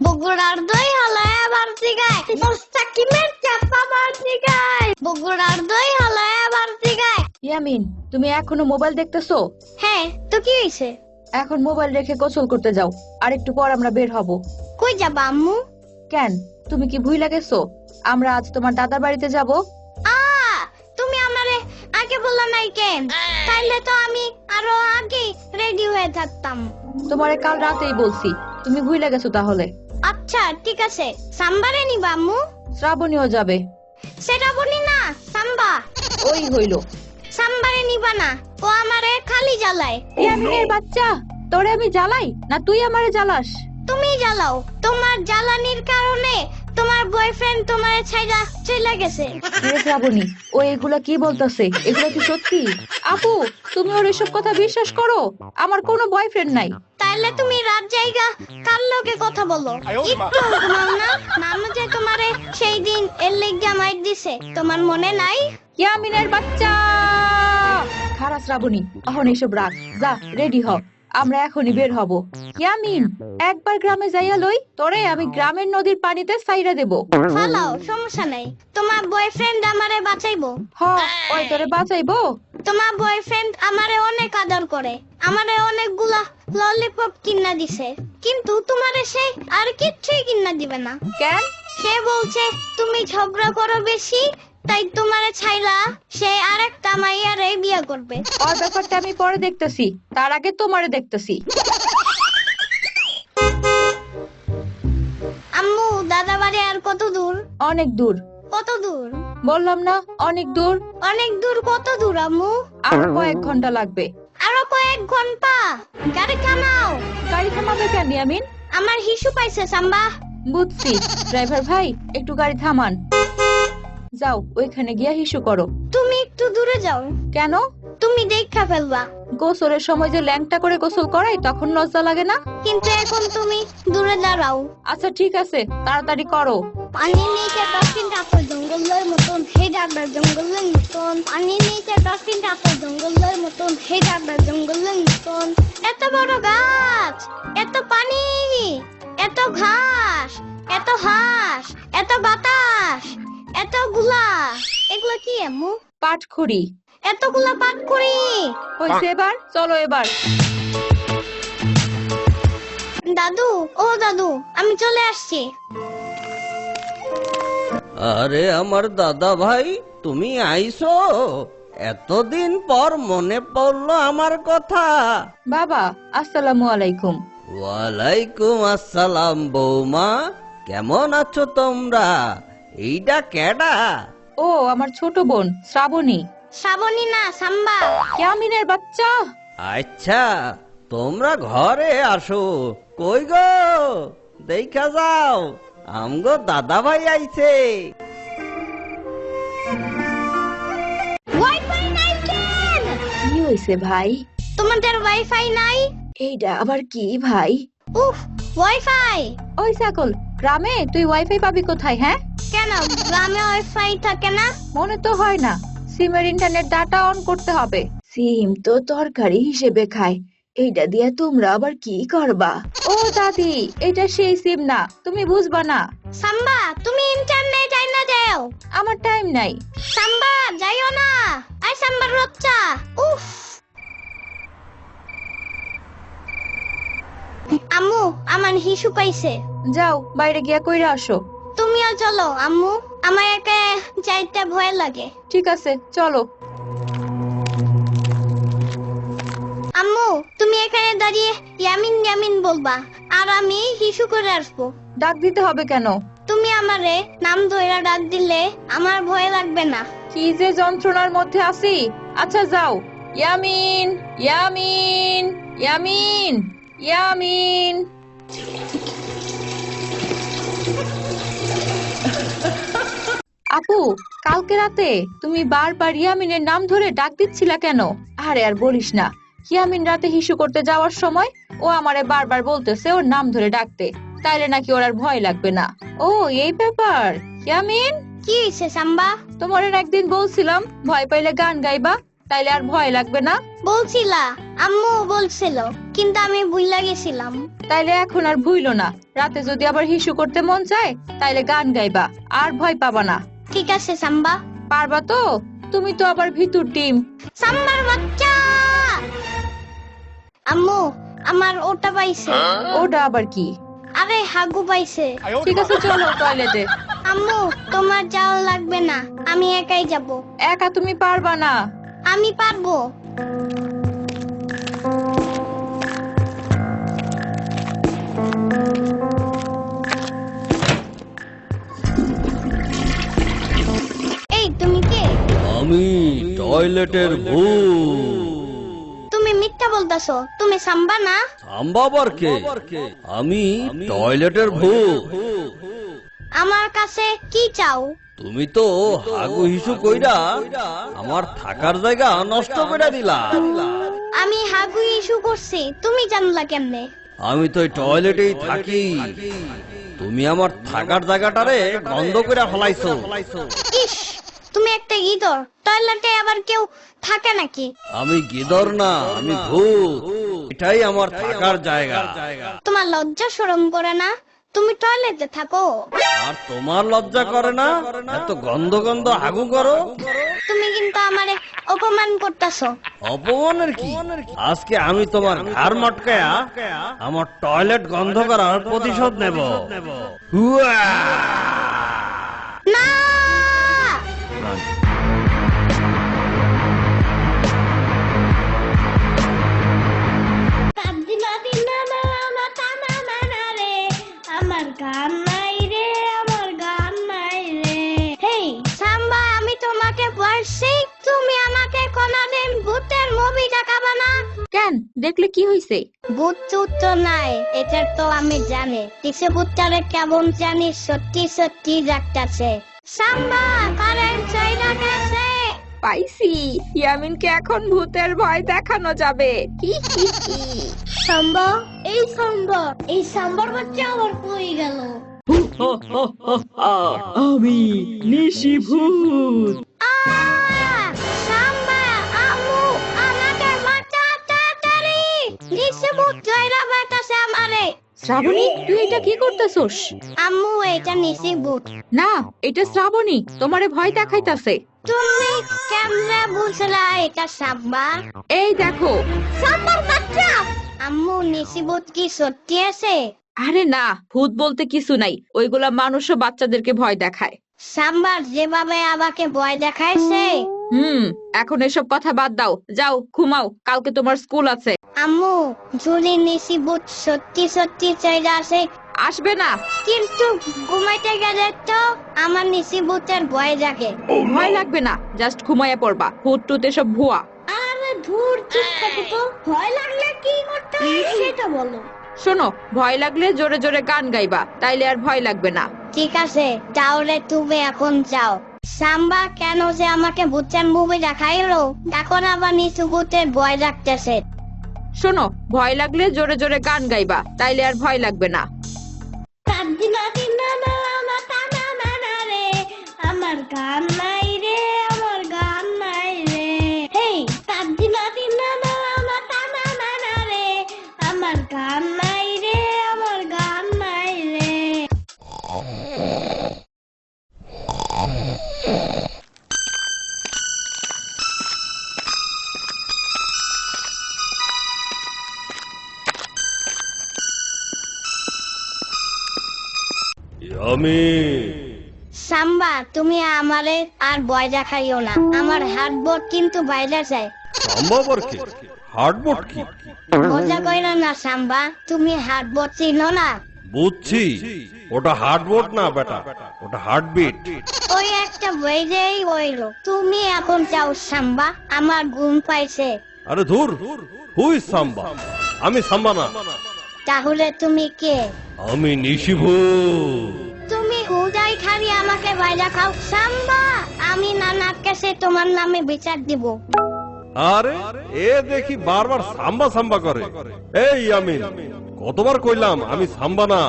বগুড়ার দই হালায় আবার জিগায় মুস্তাকিমের চাপা বার জিগায় বগুড়ার দই হালায় আবার জিগায়। ইয়ামিন, তুমি এখনো মোবাইল দেখতেছো? হ্যাঁ, তো কি হইছে? এখন মোবাইল রেখে গোসল করতে যাও, আর একটু পর আমরা বের হব। কই যাবা আম্মু? কেন, তুমি কি ভুইলা গেছো আমরা আজ তোমার দাদার বাড়িতে যাব? আ তুমি আমারে আগে বললা নাই কেন? তাইলে তো আমি আরো আগে রেডি হয়ে থাকতাম। তোমারে কাল রাতেই বলছি, তুমি ভুইলা গেছো তাহলে। আচ্ছা ঠিক আছে, সাম্বারে নিবা আম্মু? শ্রাবণীও যাবে। সেটা বলি না, সাম্বা। ওই হইলো। সাম্বারে নিবা না, ও আমারে খালি জ্বালায়। ইয়ামিনের বাচ্চা, তোরে আমি জ্বালাই না তুই আমারে জ্বালাস? তুমি জ্বালাও, তোমার জ্বালানির কারণে তোমার বয়ফ্রেন্ড তোমারে ছাইড়া চলে গেছে। আরে শ্রাবণী, ও এগুলা কি বলতাছে? এগুলা কি সত্যি? আপু, তুমি ওর এসব কথা বিশ্বাস করো? আমার কোনো বয়ফ্রেন্ড নাই। তাইলে তুমি রাত জায়গা কার লগে কথা বলো? একটু ঘুমাও না? নানু যে তোমারে সেই দিন এর লেগা মাইর দিছে, তোমার মনে নাই? ইয়ামিনের বাচ্চা, খারাপ শ্রাবণী, এখন এইসব রাখ, যা রেডি হ, আমরা এখনই বের হব। ইয়ামিন, একবার গ্রামে যাইয়া লই, তোরে আমি গ্রামের নদীর পানিতে সাইরা দেব। ফালাও, সমস্যা নাই, তোমার বয়ফ্রেন্ড আমারে বাঁচাইবো। হ, ওই তোরে বাঁচাইবো। তোমার বয়ফ্রেন্ড আমারে অনেক আদর করে, আমারে অনেকগুলা ললিপপ কিনা দিছে, কিন্তু তোমারে সে আর কিচ্ছুই কিনা দিবে না। কেন? সে বলছে তুমি ঝগড়া করো বেশি, তাই তোমারে ছাইলা সে আরেকটা মাইয়ারে বিয়ে করবে। ওর ব্যাপারটা আমি পরে দেখতেছি, তার আগে তোমারে দেখতেছি। আম্মু, দাদা বাড়ি আর কত দূর? অনেক দূর। কত দূর? বললাম না অনেক দূর। অনেক দূর। কত দূর আম্মু? আরো কয়েক ঘন্টা লাগবে। আরো কয়েক ঘন্টা? গাড়ি থামাও। গাড়ি থামাবে কেন ইয়ামিন? আমার হিসু পাইছে সাম্বা। বুঝছি, ড্রাইভার ভাই একটু গাড়ি থামান। যাও ওইখানে গিয়া হিসু করো। তুমি একটু দূরে যাও। কেন? তুমি দেখা ফেলবা। গোসলের সময় যে ল্যাংটা করে গোসল করাই তখন লজ্জা লাগে না? কিন্তু এখন তুমি দূরে দাঁড়াও। আচ্ছা ঠিক আছে, তাড়াতাড়ি করো। পানির নিচে ডলফিন টাপর জঙ্গলের মতন হে ডাকবে জঙ্গলের মতন। পানির নিচে ডলফিন টাপর জঙ্গলের মতন হে ডাকবে জঙ্গলের মতন। এত বড় গাছ, এত পানি, এত ঘাস, এত হাঁস, এত বাতাস, এতগুলা, এগুলা কি আম্মু? পাটখড়ি। এতগুলা পাটকুড়ি। হইছে, এবার চলো এবার। দাদু, ও দাদু, আমি চলে আসছি। আরে আমার দাদা ভাই, তুমি আইছো? এতদিন পর মনে পড়লো আমার কথা। বাবা, আসসালামু আলাইকুম। ওয়ালাইকুম আসসালাম বৌমা, কেমন আছো তোমরা? এইটা কেডা? ও আমার ছোট বোন শ্রাবণী। শ্রাবণী না, সাম্বা। ইয়ামিনের বাচ্চা। আচ্ছা, তোমরা ঘরে আসো। কই গো, দেখা যাও, আমগো দাদা ভাই আইছে। ওয়াইফাই নাই কেন? কি হইছে ভাই? তোমাদের ওয়াইফাই নাই? এইটা আবার কি ভাই? উফ, ওয়াইফাই। ওই ছাগল, গ্রামে তুই ওয়াইফাই পাবি কোথায়? হ্যাঁ, কেন গ্রামে ওয়াইফাই থাকে না? মনে তো হয় না। সিমের ইন্টারনেট ডাটা অন করতে হবে। সিম তো তরকারি হিসেবে খায়, এইটা দিয়ে তোমরা আবার কি করবা? ও দাদি, এটা সেই সিম না, তুমি বুঝবা না। সাম্বা, তুমি ইন্টারনেট আইনা দাও। আমার টাইম নাই। সাম্বা, যাইও না। আই সাম্বার বাচ্চা। উফ। আম্মু, আমার হিসু পাইছে। যাও বাইরে গিয়া কইরা আসো। তুমিও চলো আম্মু, আমার একা যাইতে ভয় লাগে। ঠিক আছে, চলো। আম্মু, তুমি এখানে দাঁড়িয়ে ইয়ামিন ইয়ামিন বলবা, আর আমি হিসু করে আসবো। ডাক দিতে হবে কেন? তুমি আমারে নাম ধইরা ডাক দিলে আমার ভয় লাগবে না। কি যে যন্ত্রণার মধ্যে আছি। আচ্ছা যাও। ইয়ামিন, ইয়ামিন, ইয়ামিন, ইয়ামিন। আপু, কালকে রাতে তুমি বারবার ইয়ামিনের নাম ধরে ডাক দিচ্ছিলা কেন? আরে আর বলিস না, ইয়ামিন রাতে হিসু করতে যাওয়ার সময় ও আমারে বারবার বলতেছে ওর নাম ধরে ডাকতে, তাইলে নাকি ওর আর ভয় লাগবে না। ও এই ব্যাপার। ইয়ামিন, কি হইছে সাম্বা? তোমার একদিন বলছিলাম ভয় পাইলে গান গাইবা, তাইলে আর ভয় লাগবে না। বলছিলা, আম্মু বলছিল, কিন্তু আমি ভুইলা গেছিলাম। তাইলে এখন আর ভুইলো না, রাতে যদি আবার হিসু করতে মন চায় তাইলে গান গাইবা, আর ভয় পাবা না। ঠিক আছে সাম্বা। পারবা তো? তুমি তো আবার ভিতর টিম। সাম্বার বাচ্চা। আম্মু, আমার ওটা পাইছে। ওটা আবার কি? আরে হাগু পাইছে। ঠিক আছে, চলো টয়লেটে। আম্মু, তোমার যাওয়া লাগবে না, আমি একাই যাব। একা তুমি পারবা না। আমি পারবো। এই তুমি কে? আমি টয়লেটের ভূত। তুমি মিথ্যা বলতাছো, তুমি সাম্বা না? সাম্বা আবার কে? আমি টয়লেটের ভূত। আমার কাছে কি চাও? তুমি তো হাগু হিসু কইরা আমার থাকার জায়গা নষ্ট করে দিলা। আমি হাগু ইস্যু করছি, তুমি জানলা কেমনে? আমি তো এই টয়লেটেই থাকি। তুমি আমার থাকার জায়গাটারে বন্ধ করে ফেলাইছো। ইস, তুমি একটা ইঁদুর, টয়লেটে আবার কেউ থাকে নাকি? আমি গিদর না, আমি ভূত। এটাই আমার থাকার জায়গা। তোমার লজ্জা শরম করে না? তুমি টয়লেটে থাকো। আর তোমার লজ্জা করে না এত গন্ধ গন্ধ হাগু করো? তুমি কিন্তু আমারে অপমান করতেছো। অপমানের কি? আজকে আমি তোমার ঘাড় মটকায়া আমার টয়লেট গন্ধ করার প্রতিশোধ নেব। হুয়া! না, আমার গান নাই রে, আমার গান নাই রে। হেই সাম্বা, আমি তোমাকে বলছি তুমি আমাকে কোনদিন ভূতের মুভি দেখাবে না। কেন, দেখলে কি হইছে? ভূত চুত তো নাই, এটা তো আমি জানি। কিছু ভূতটারে কেমন জানি সত্যি সত্যি রাখতেছে। সাম্বা, কারেন্ট চাইনা গেছে। পাইছি, ইয়ামিনকে এখন ভূতের ভয় দেখানো যাবে। সাম্বা, এই সাম্বা, এই সাম্বার বাচ্চা আবার কই গেল? আমি নিশিভূত। সাম্বা, আম্মু, আমাকে বাঁচা তাড়াতাড়ি। নিচে ভূত জয়রা বাইতাছে আমারে। শ্রাবণী, তুই এটা কি করতেছস? আম্মু, এটা নিচে ভূত। না, এটা শ্রাবণী তোমারে ভয় দেখাইতাছে। তুমি কেমনে বুঝলা এটা সাম্বা? এই দেখো। সাম্বার বাচ্চা। আম্মু, নিচে ভূত কি সত্যি আছে? আরে না, ভূত বলতে কিছু নাই, ওইগুলা মানুষও বাচ্চাদেরকে ভয় দেখায়। সাম্বার যেভাবে আমাকে ভয় দেখাইছে। এখন এসব কথা বাদ দাও, যাও ঘুমাও, কালকে তোমার স্কুল আছে। আম্মু, যদি নিচে ভূত সত্যি সত্যি চাইরা আসে? আসবে না। কিন্তু ঘুমাইতে গেলে তো আমার নিচে ভূতের ভয় জাগে। ভয় লাগবে না, জাস্ট ঘুমাইয়া পড়বা। ভূত টুত এসব ভুয়া। আরে ধুর, চুপ থাকো তো। ভয় লাগলে কি করতে হয় সেটা বলো। শোনো, ভয় লাগলে জোরে জোরে গান গাইবা, তাইলে আর ভয় লাগবে না। ঠিক আছে, তাহলে তুমি এখন যাও। সাম্বা কেন যে আমাকে ভূতের মুভি দেখাইলো, এখন আবার নিচু ভূতের ভয় রাখতেছে। শোনো, ভয় লাগলে জোরে জোরে গান গাইবা, তাইলে আর ভয় লাগবে না। আমার গান নাই রে, আমার গান নাই রে। হেই তাদিনা দিনা না রে, আমার গান নাই রে, আমার গান নাই রে। সাম্বা, তুমি আমারে আর ভয় দেখাইও না। আমার হার্টবোর্ড কিন্তু বাইরে যায়। সাম্বা কি? হার্টবোর্ড কি? মজা কইরা না সাম্বা, তুমি হার্টবোর্ড চিনো না? বুঝছি, ওটা হার্টবোর্ড না বেটা, ওটা হার্টবিট। ওই একটা বইরেই হইলো। তুমি এখন যাও সাম্বা, আমার ঘুম পাইছে। আরে ধুর, হুই সাম্বা? আমি সাম্বা না। তাহলে তুমি কে? আমি নিশিভূত। তুমি হুদাই খালি আমাকে বাইরে খাও সাম্বা। আমি নানার কাছে তোমার নামে বিচার দিব। আরে এ দেখি বারবার সাম্বা সাম্বা করে। এই আমিন, কতবার কইলাম আমি সাম্বা না,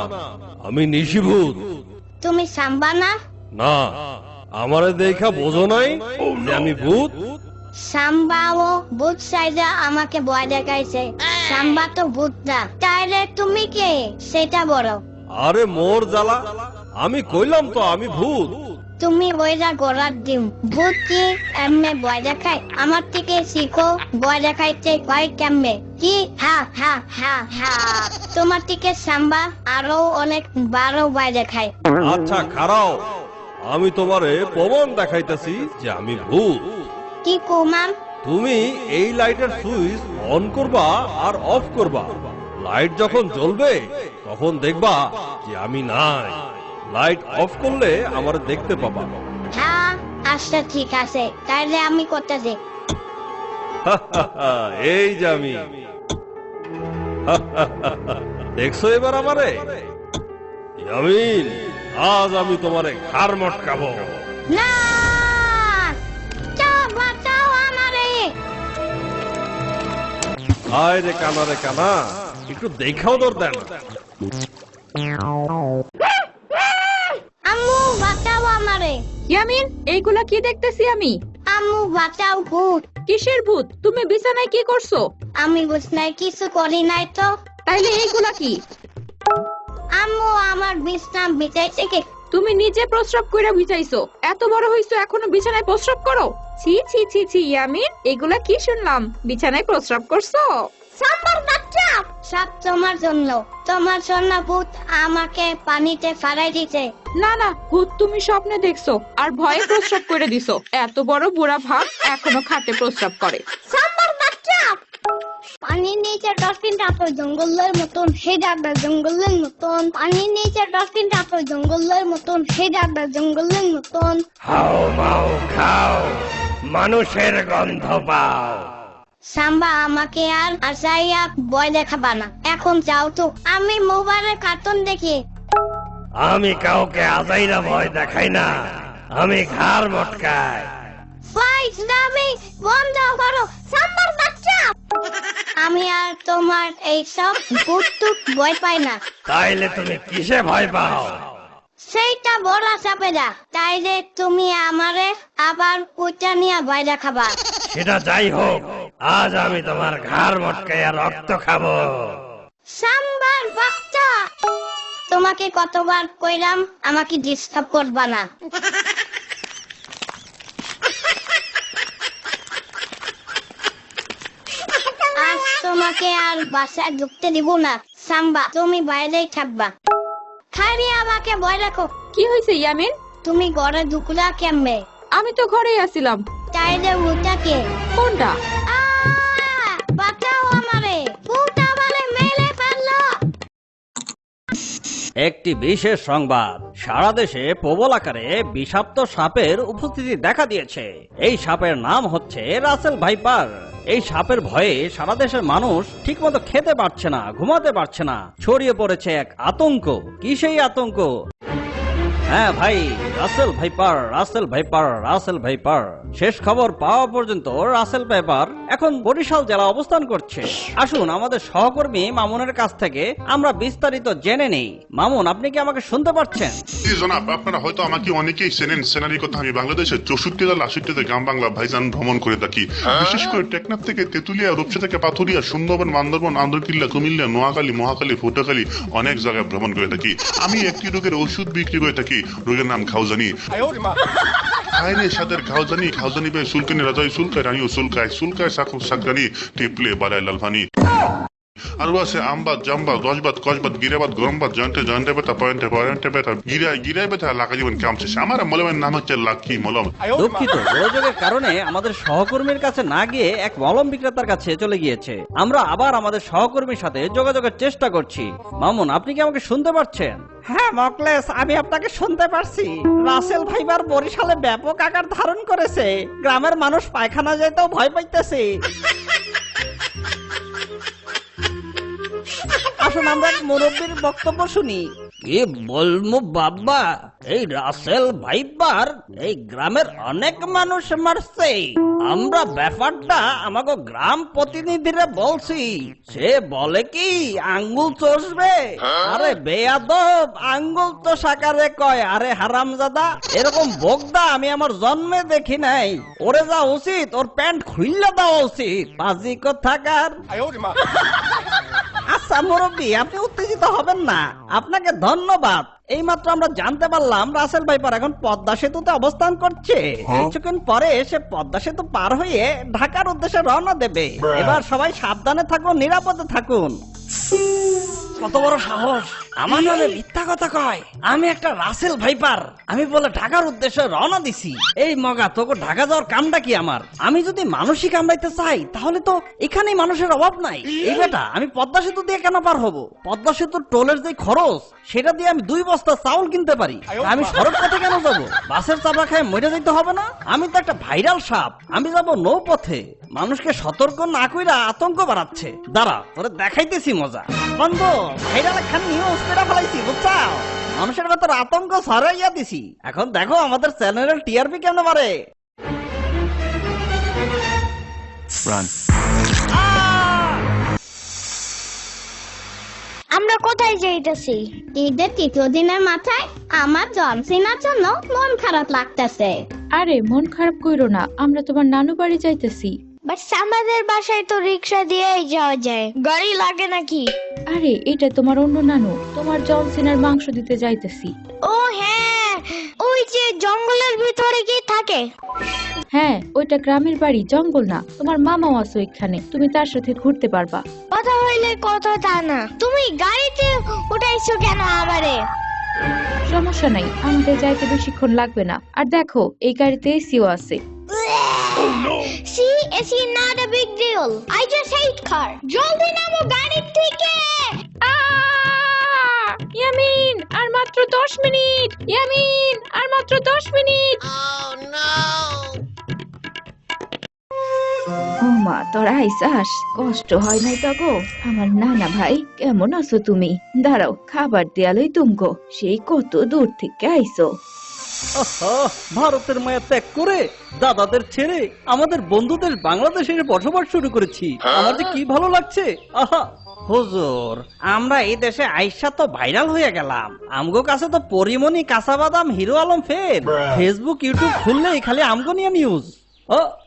আমি নিশিভূত। তুমি সাম্বা না? না, আমারে দেখা বোঝো নাই যে আমি ভূত? সাম্বাও ভূত সাইজা আমাকে ভয় দেখাইছে। সাম্বা তো ভূত না, তাইলে তুমি কে সেটা বলো। আরে মোর জ্বালা, আমি কইলাম তো আমি ভূত। তুমি ওইটা গড়ার ডিম। ভূত কি এমনে ভয় দেখায়? আমার থেকে শিখো ভয় দেখাইতে ভয় কেমনে। কি হা হা হা হা। তোমার থেকে সাম্বা আরো অনেক বড় ভয় দেখায়। আচ্ছা খারাও, আমি তোমারে প্রমাণ দেখাইতেছি যে আমি ভূত। কি কুমার? তুমি এই লাইটের সুইচ অন করবা আর অফ করবা। লাইট যখন জ্বলবে তখন দেখবা যে আমি নাই। লাইট অফ করলে আমার দেখতে পাবা। হ্যাঁ আচ্ছা ঠিক আছে, তাইলে আমি করতেছি। এই যে আমি। দেখছো এবার আমারে? ইয়ামিন, আজ আমি তোমারে ঘাড় মটকাবো। না, বাঁচাও আমারে। আয় রে কানা রে কানা, একটু দেখাও তোর দেন। আম্মু বাঁচাও আমারে। ইয়ামিন, এইগুলা কি দেখতেছি আমি? আম্মু বাঁচাও, ভূত। কিসের ভূত? তুমি বিছানায় কি করছো? আমি বুঝনাই কিছু করি নাই তো। তাইলে এইগুলা কি? আম্মু আমার বিশ্রাম বিছাইছে কি? তুমি নিজে প্রস্রাব কইরা বিছাইছো, এত বড় হইছো এখনো বিছানায় প্রস্রাব করো? ছি ছি ছি ছি ইয়ামিন, এগুলা কি শুনলাম? বিছানায় প্রস্রাব করছো? সাম্বার বাচ্চা, সব তোমার জন্য। তোমার জন্য ভূত আমাকে পানিতে ফালাই দিতে। না না, ভূত তুমি স্বপ্নে দেখছো আর ভয়ে প্রস্রাব করে দিছো। এত বড় বুড়া ভাব এখনো খাটে প্রস্রাব করে। সাম্বার বাচ্চা, পানির নিচে ডলফিনটা তো জঙ্গলের মতন, হে ডাকবে জঙ্গলের মতন। পানির নিচে ডলফিনটা তো জঙ্গলের মতন, হে ডাকবে জঙ্গলের মতন। হাও মাও খাও, মানুষের গন্ধ পাও। সাম্বা আমাকে আর আসাইয়া ভয় দেখাবা না। এখন যাও তো, আমি মোবাইলে কার্টুন দেখি। আমি কাউকে আজাইরা ভয় দেখাই না, আমি ঘাড় মটকাই। ফাইজলামি বন্ধ করো সাম্বার বাচ্চা। আমি আর তোমার এইসব ভূত ভয় পাই না। তাইলে তুমি কিসে ভয় পাও? সেইটা বলা যাবে না। তাইলে তুমি আমারে আবার কুচা নিয়ে ভয় দেখাবা। সেটা যাই হোক, আজ আমি তোমার ঘাড় মটকাইয়া রক্ত খাবো। সাম্বার বাচ্চা, তোমাকে কতবার কইলাম আমাকে ডিস্টার্ব করবা না। আজ তোমাকে আর বাসায় ঢুকতে দিব না। সাম্বা, তুমি বাইরেই থাকবা। খাইরি আমাকে ভয় রাখো। কি হয়েছে ইয়ামিন? তুমি ঘরে ঢুকলা কেমনে? আমি তো ঘরেই আছিলাম। তাইলে ওটাকে কোনটা? বাঁচাও আমারে, ভূত আমারে মেরে ফেললো। একটি বিশেষ সংবাদ, সারা দেশে প্রবল আকারে বিষাক্ত সাপের উপস্থিতি দেখা দিয়েছে। এই সাপের নাম হচ্ছে রাসেল ভাইপার। এই সাপের ভয়ে সারা দেশের মানুষ ঠিকমতো খেতে পারছে না, ঘুমাতে পারছে না। ছড়িয়ে পড়েছে এক আতঙ্ক। কি সেই আতঙ্ক? হ্যাঁ ভাই, Russell viper, Russell viper, Russell viper. শেষ খবর পাওয়া পর্যন্ত রাসেল ভাইপার এখন বরিশাল জেলা অবস্থান করছে। আসুন আমাদের সহকর্মী মামুনের কাছ থেকে আমরা বিস্তারিত জেনে নেই। মামুন, আপনি কি আমাকে শুনতে পাচ্ছেন? জনাব, আপনারা হয়তো আমাকে অনেকেই চেনেন। সেনারি কথা, আমি বাংলাদেশের 64 জেলা 80তে গ্রাম বাংলা ভাইজান ভ্রমণ করে থাকি। বিশেষ করে টেকনাফ থেকে তেতুলিয়া, রূপসা থেকে পাথুরিয়া, সুন্দরবন, বান্দরবন, আন্দরকিল্লা, কুমিল্লা, নোয়াখালী, মহাখালী, ফুটাখালী অনেক জায়গায় ভ্রমণ করে থাকি। আমি একটি রোগের ওষুধ বিক্রি করে থাকি। রোগের নাম ঘাউজানি। খাইরে সাদের ঘাউজানি, ঘাউজানি বে সুলকানি রাজাই সুলকায়, রানীও সুলকায়, সুলকায় সাকুর সাকরানি, টিপলে বাড়ায় লালফানি। আরো আছে আমবাদ, জামবাদ, রসবাদ, কসবাদ, গিরাবাদ, গরমবাদ, জয়ন্তে জয়ন্তে ব্যথা, পয়েন্টে পয়েন্টে ব্যথা, গিরায় গিরায় ব্যথা, লাকা জীবন কামছে। আমার মলমের নাম হচ্ছে লাকি মলম। দুঃখিত, গোলযোগের কারণে আমাদের সহকর্মীর কাছে না গিয়ে এক মলম বিক্রেতার কাছে চলে গিয়েছে। আমরা আবার আমাদের সহকর্মীর সাথে যোগাযোগের চেষ্টা করছি। মামুন, আপনি কি আমাকে শুনতে পাচ্ছেন? হ্যাঁ মকলেস, আমি আপনাকে শুনতে পারছি। রাসেল ভাইবার বরিশালে ব্যাপক আকার ধারণ করেছে। গ্রামের মানুষ পায়খানা যেতেও ভয় পাইতেছে। আসুন আমরা এক মুরব্বীর বক্তব্য শুনি। কি বলবো বাবা, এই রাসেল ভাইপার এই গ্রামের অনেক মানুষ মারছে। আমরা ব্যাপারটা আমাকে গ্রাম প্রতিনিধিরা বলছি, সে বলে কি আঙ্গুল চষবে। আরে বেয়াদব, আঙ্গুল তো সাকারে কয়। আরে হারামজাদা, এরকম বগদা আমি আমার জন্মে দেখি নাই। ওরে যা উচিত ওর প্যান্ট খুললে দেওয়া উচিত, পাজি কোথাকার। আচ্ছা মুরব্বী, আপনি উত্তেজিত হবেন না, আপনাকে ধন্যবাদ। এইমাত্র আমরা জানতে পারলাম রাসেল ভাইপার এখন পদ্মা সেতুতে অবস্থান করছে। কিছুক্ষণ পরে সে পদ্মা সেতু পার হয়ে ঢাকার উদ্দেশ্যে রওনা দেবে। এবার সবাই সাবধানে থাকুন, নিরাপদে থাকুন। কত বড় সাহস, আমার নামে মিথ্যা কথা কয়। আমি একটা রাসেল ভাইপার, আমি বলে ঢাকার উদ্দেশ্যে রওনা দিছি। এই মগা, তোকে ঢাকা যাওয়ার কামটা কি আমার? আমি যদি মানুষই কামড়াইতে চাই তাহলে তো এখানেই মানুষের অভাব নাই। এই বেটা, আমি পদ্মা সেতু দিয়ে কেন পার হব? পদ্মা সেতুর টোলের যে খরচ, সেটা দিয়ে আমি 2 বস্তা চাউল কিনতে পারি। আমি সড়ক পথে কেন যাব? বাসের চাপা খায় মরে যেতে হবে না? আমি তো একটা ভাইরাল সাপ, আমি যাব নৌপথে। মানুষকে সতর্ক না কইরা আতঙ্ক বাড়াচ্ছে। দাঁড়া, তোরে দেখাইতেছি মজা। বন্ধু, ভাইরাল একখান নিউজ করে ফেলাইছি, বুঝছাও? মানুষের ভেতর আতঙ্ক ছড়াইয়া দিছি। এখন দেখো আমাদের চ্যানেলের টিআরপি কেন বাড়ে। আমরা কোথায় যাইতেছি? ঈদের 3য় দিনের মাথায় আমার জনসিনার জন্য মন খারাপ লাগতেছে। আরে মন খারাপ কইরো না, আমরা তোমার নানু বাড়ি যাইতেছি। বাট আমাদের বাসায় তো রিক্সা দিয়েই যাওয়া যায়, গাড়ি লাগে নাকি? আরে এটা তোমার অন্য নানু, তোমার জন সিনার মাংস দিতে যাইতেছি। ও হ্যাঁ, ওই যে জঙ্গলের ভিতরে কি থাকে? হ্যাঁ, ওইটা গ্রামের বাড়ি, জঙ্গল না। তোমার মামাও আছে ওইখানে, তুমি তার সাথে ঘুরতে পারবা। কথা হইলে কথা তা না, তুমি গাড়িতে উঠাইছো কেন আবারে? সমস্যা নাই, আমাদের যাইতে বেশিক্ষণ লাগবে না। আর দেখো, এই গাড়িতে এসিও আছে। See, it's not a big deal. I just hate car. জলদি নামো গাড়ি থেকে। ইয়ামিন, আর মাত্র 10 মিনিট। ইয়ামিন, আর মাত্র 10 মিনিট। ও মা, তোর আইসাস, কষ্ট হয় নাই তো গো? আমার নানা ভাই, কেমন আছো তুমি? দাঁড়াও, খাবার দেয়ালই তুমকো, সেই কত দূর থেকে আইসো। ভারতের মায়া ত্যাগ করে দাদাদের ছেড়ে আমাদের বন্ধুদের বাংলাদেশে বসবাস শুরু করেছি। আমার যে কি ভালো লাগছে। আহা হুজুর, আমরা এই দেশে আইসা তো ভাইরাল হয়ে গেলাম। আমগো কাছে তো পরিমণি, কাঁচাবাদাম, হিরো আলম ফের। ফেসবুক, ইউটিউব খুললেই খালি আমগো নিয়ে নিউজ।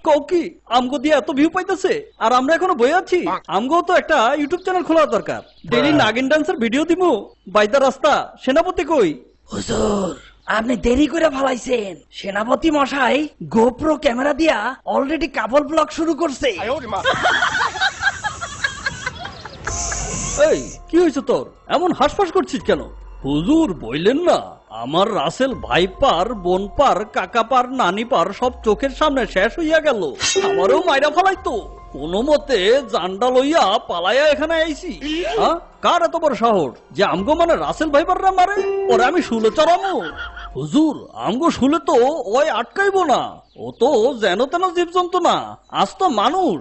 কৌকি আমগো দিয়ে এত ভিউ পাইতেছে, আর আমরা এখনো বই আছি। আমগো তো একটা ইউটিউব চ্যানেল খোলা দরকার। ডেইলি নাগিন ডান্সের ভিডিও দিমু। বাইদা রাস্তা, সেনাপতি কই? হুজুর, আপনি দেরি করে ফেলাইছেন। সেনাপতি মশাই গোপ্রো ক্যামেরা দিয়া অলরেডি কাপল ব্লগ শুরু করছে। এই কি হয়েছে তোর? এমন হাসফাস করছিস কেন? হুজুর বললেন না, আমার রাসেল ভাইপার, বোনপার, কাকাপার, নানিপার সব চোখের সামনে শেষ হইয়া গেল। আমারও মাইরা ফেলাইতো। কোনো মতে জান্ডা লইয়া পালাইয়া এখানে আইছি। কার এত বড় সাহস যে আমগো মানে রাসেল ভাইপাররা মারে? ওরে আমি শুলে চড়ামো? হুজুর, আমগো শুলে তো ওই আটকাইবো না। ও তো যেন তেন জীবজন্তু না, আজ তো মানুষ।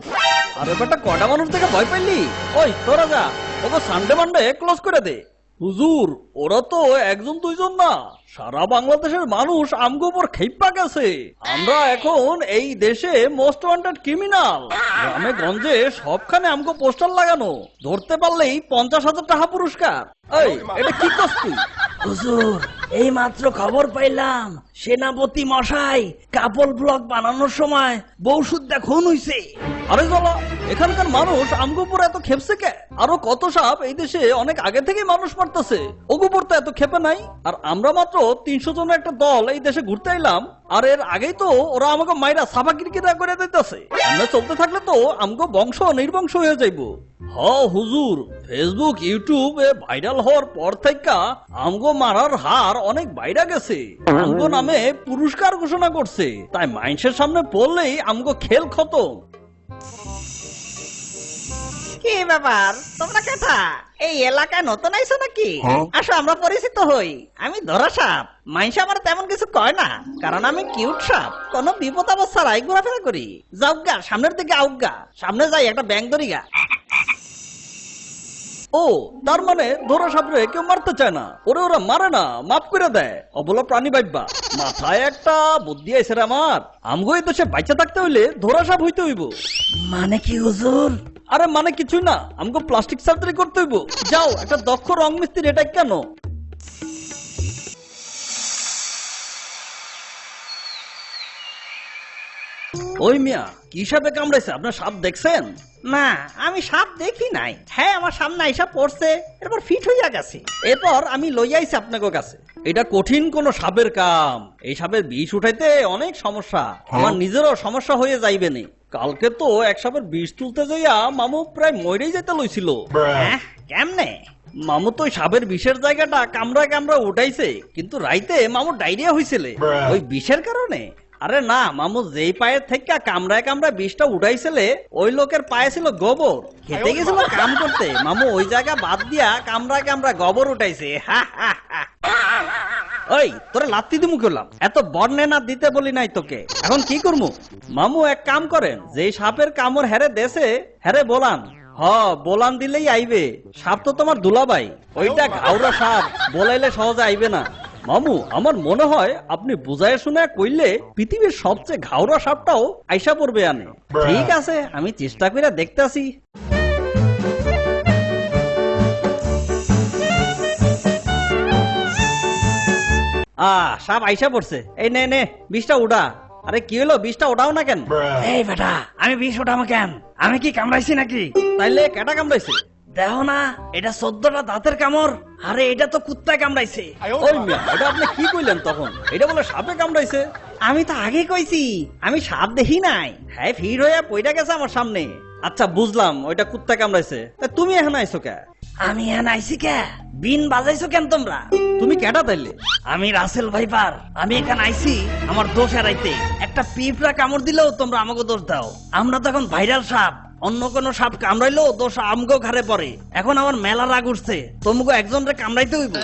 আরে বেটা, কয়টা মানুষ থেকে ভয় পাইলি? ওই তোরা যা, ওকে সানডে মানডে ক্লোজ করে দে। হুজুর, ওরা তো 1-2 না, সারা বাংলাদেশের মানুষ আমগো উপর খেইপা গেছে। আমরা এখন এই দেশে মোস্ট ওয়ান্টেড ক্রিমিনাল। গ্রামে গঞ্জে সবখানে আমগো পোস্টার লাগানো, ধরতে পারলেই 50,000 টাকা পুরস্কার। এই, এটা কি করছ তুই? হুজুর, এই মাত্র খবর পাইলাম সেনাপতি মশাই কাপল ব্লগ বানানোর সময় বউ সুদ্ধা খুন হইছে। আরে জ্বালা, এখানকার মানুষ আমগো উপর এত খেপছে কে? আরো কত সাপ এই দেশে অনেক আগে থেকে মানুষ মারতেছে, ওগো উপর তো এত খেপে নাই। আর আমরা মাত্র 300 জনের একটা দল এই দেশে ঘুরতে এলাম, আর এর আগেই তো ওরা আমাকে মাইরা সাফা কিরকিরা করে দিতেছে। আমরা চলতে থাকলে তো আমগো বংশ নির্বংশ হয়ে যাইবো। হুজুর, ফেসবুক, ইউটিউবে ভাইরাল হওয়ার পর থেকে আমগো মারার হার অনেক বাইরে গেছে। আমগো নামে পুরস্কার ঘোষণা করছে, তাই মাইন্সের সামনে পড়লেই আমগো খেল খতম। কি ব্যাপার, তোমরা কেটা এই এলাকায় নতুন আইছো নাকি? আসো, আমরা পরিচিত হই। আমি ধরা সাপ। মাইনসা আমার তেমন কিছু কয় না, কারণ আমি কিউট সাপ। কোনো বিপদ অবস্থায় ঘোরাফেরা করি। যাওগা, সামনের দিকে আউগা। সামনে যাই, একটা ব্যাং ধরিগা। ও তার মানে ধরা সাপরে কেউ মারতে চায় না, ওরে ওরা মারে না, মাফ করে দেয়, অবলা প্রাণী বাইবা। মাথায় একটা বুদ্ধি আইছে রে আমার। আমগো এই দেশে বাইচা থাকতে হইলে ধরা সাপ হইতে হইব। মানে কি হুজুর? আরে মানে কিছুই না, আমগো প্লাস্টিক সার্জারি করতে হইব। যাও একটা দক্ষ রং মিস্ত্রি এটা কেন। ওই মিয়া কি সাপে কামড়াইছে, আপনার সাপ দেখছেন? না, আমি সাপ দেখি নাই। হ্যাঁ, আমার সামনে আইসা পড়ছে, এরপর ফিট হইয়া গেছে। এরপর আমি লইয়াইছি আপনাকে কাছে। এটা কঠিন কোন সাপের কাম। এই সাপের বিষ উঠাইতে অনেক সমস্যা, আমার নিজেরও সমস্যা হয়ে যাইবে নি। কালকে তো এক সাপের বিষ তুলতে যাইয়া মামু প্রায় মরেই যেতে লইছিল। হ্যাঁ, কেমনে? মামু তো ওই সাপের বিষের জায়গাটা কামড়া কামড়া উঠাইছে, কিন্তু রাইতে মামু ডায়রিয়া হয়েছিল ওই বিষের কারণে। আরে না, মামু যেই পায়ের থেকে কামড়ায় কামড়ায় বিষটা উঠাইছিলে ওই লোকের পায়ে ছিল গোবর, খেতে গেছিল কাম করতে, মামু ওই জায়গা বাদ দিয়া কামড়ায় কামড়া গোবর উঠাইছে। ওই তোরে লাত্তি দিমু করলাম, এত বর্ণনা দিতে বলি নাই তোকে, এখন কি করমু? মামু এক কাম করেন, যেই সাপের কামড় হেরে দেশে হেরে বলান, বলান দিলেই আইবে। সাপ তো তোমার দুলাভাই, ওইটা ঘাওড়া সাপ, বলাইলে সহজে আইবে না। মামু আমার মনে হয় আপনি বুঝায় শুনে কইলে পৃথিবীর সবচেয়ে ঘাওড়া সাপটাও আইসা পড়বে আনে। ঠিক আছে, আমি চেষ্টা করে দেখতেছি। সাপ আইসা পড়ছে, এই নে নে বিষটা উড়া। আরে কি হলো, বিষটা ওঠাও না কেন? এই বেটা, আমি বিষ ওঠাবো কেন? আমি কি কামড়াইছি নাকি? তাইলে কেটা কামড়াইছে? দেখো না, এটা 14টা দাঁতের কামড়। আরে এটা তো কুত্তায় কামড়াইছে। ওই মিয়া, এটা আপনি কি কইলেন তখন? এটা বলে সাপে কামড়াইছে? আমি তো আগে কইছি আমি সাপ দেখি নাই। হ্যাঁ, ফির হইয়া পইটা গেছে আমার সামনে। আচ্ছা বুঝলাম, ওইটা কুত্তা কামড়াইছে। তা তুমি এখন আইছো কে? আমি এখন আইছি কে? বিন বাজাইছো কেন তোমরা? তুমি কেটা তাইলে? আমি রাসেল ভাইপার। আমি এখানে আইছি আমার দোষ এড়াইতে। একটা পিঁপড়া কামড় দিলেও তোমরা আমাকে দোষ দাও। আমরা তো এখন ভাইরাল সাপ, অন্য কোনো সাপ কামড়াইলেও দোষ আমগো ঘাড়ে পড়ে। এখন আমার মেলা রাগ উঠছে, তোমাকে একজনরে কামড়াইতে হইব।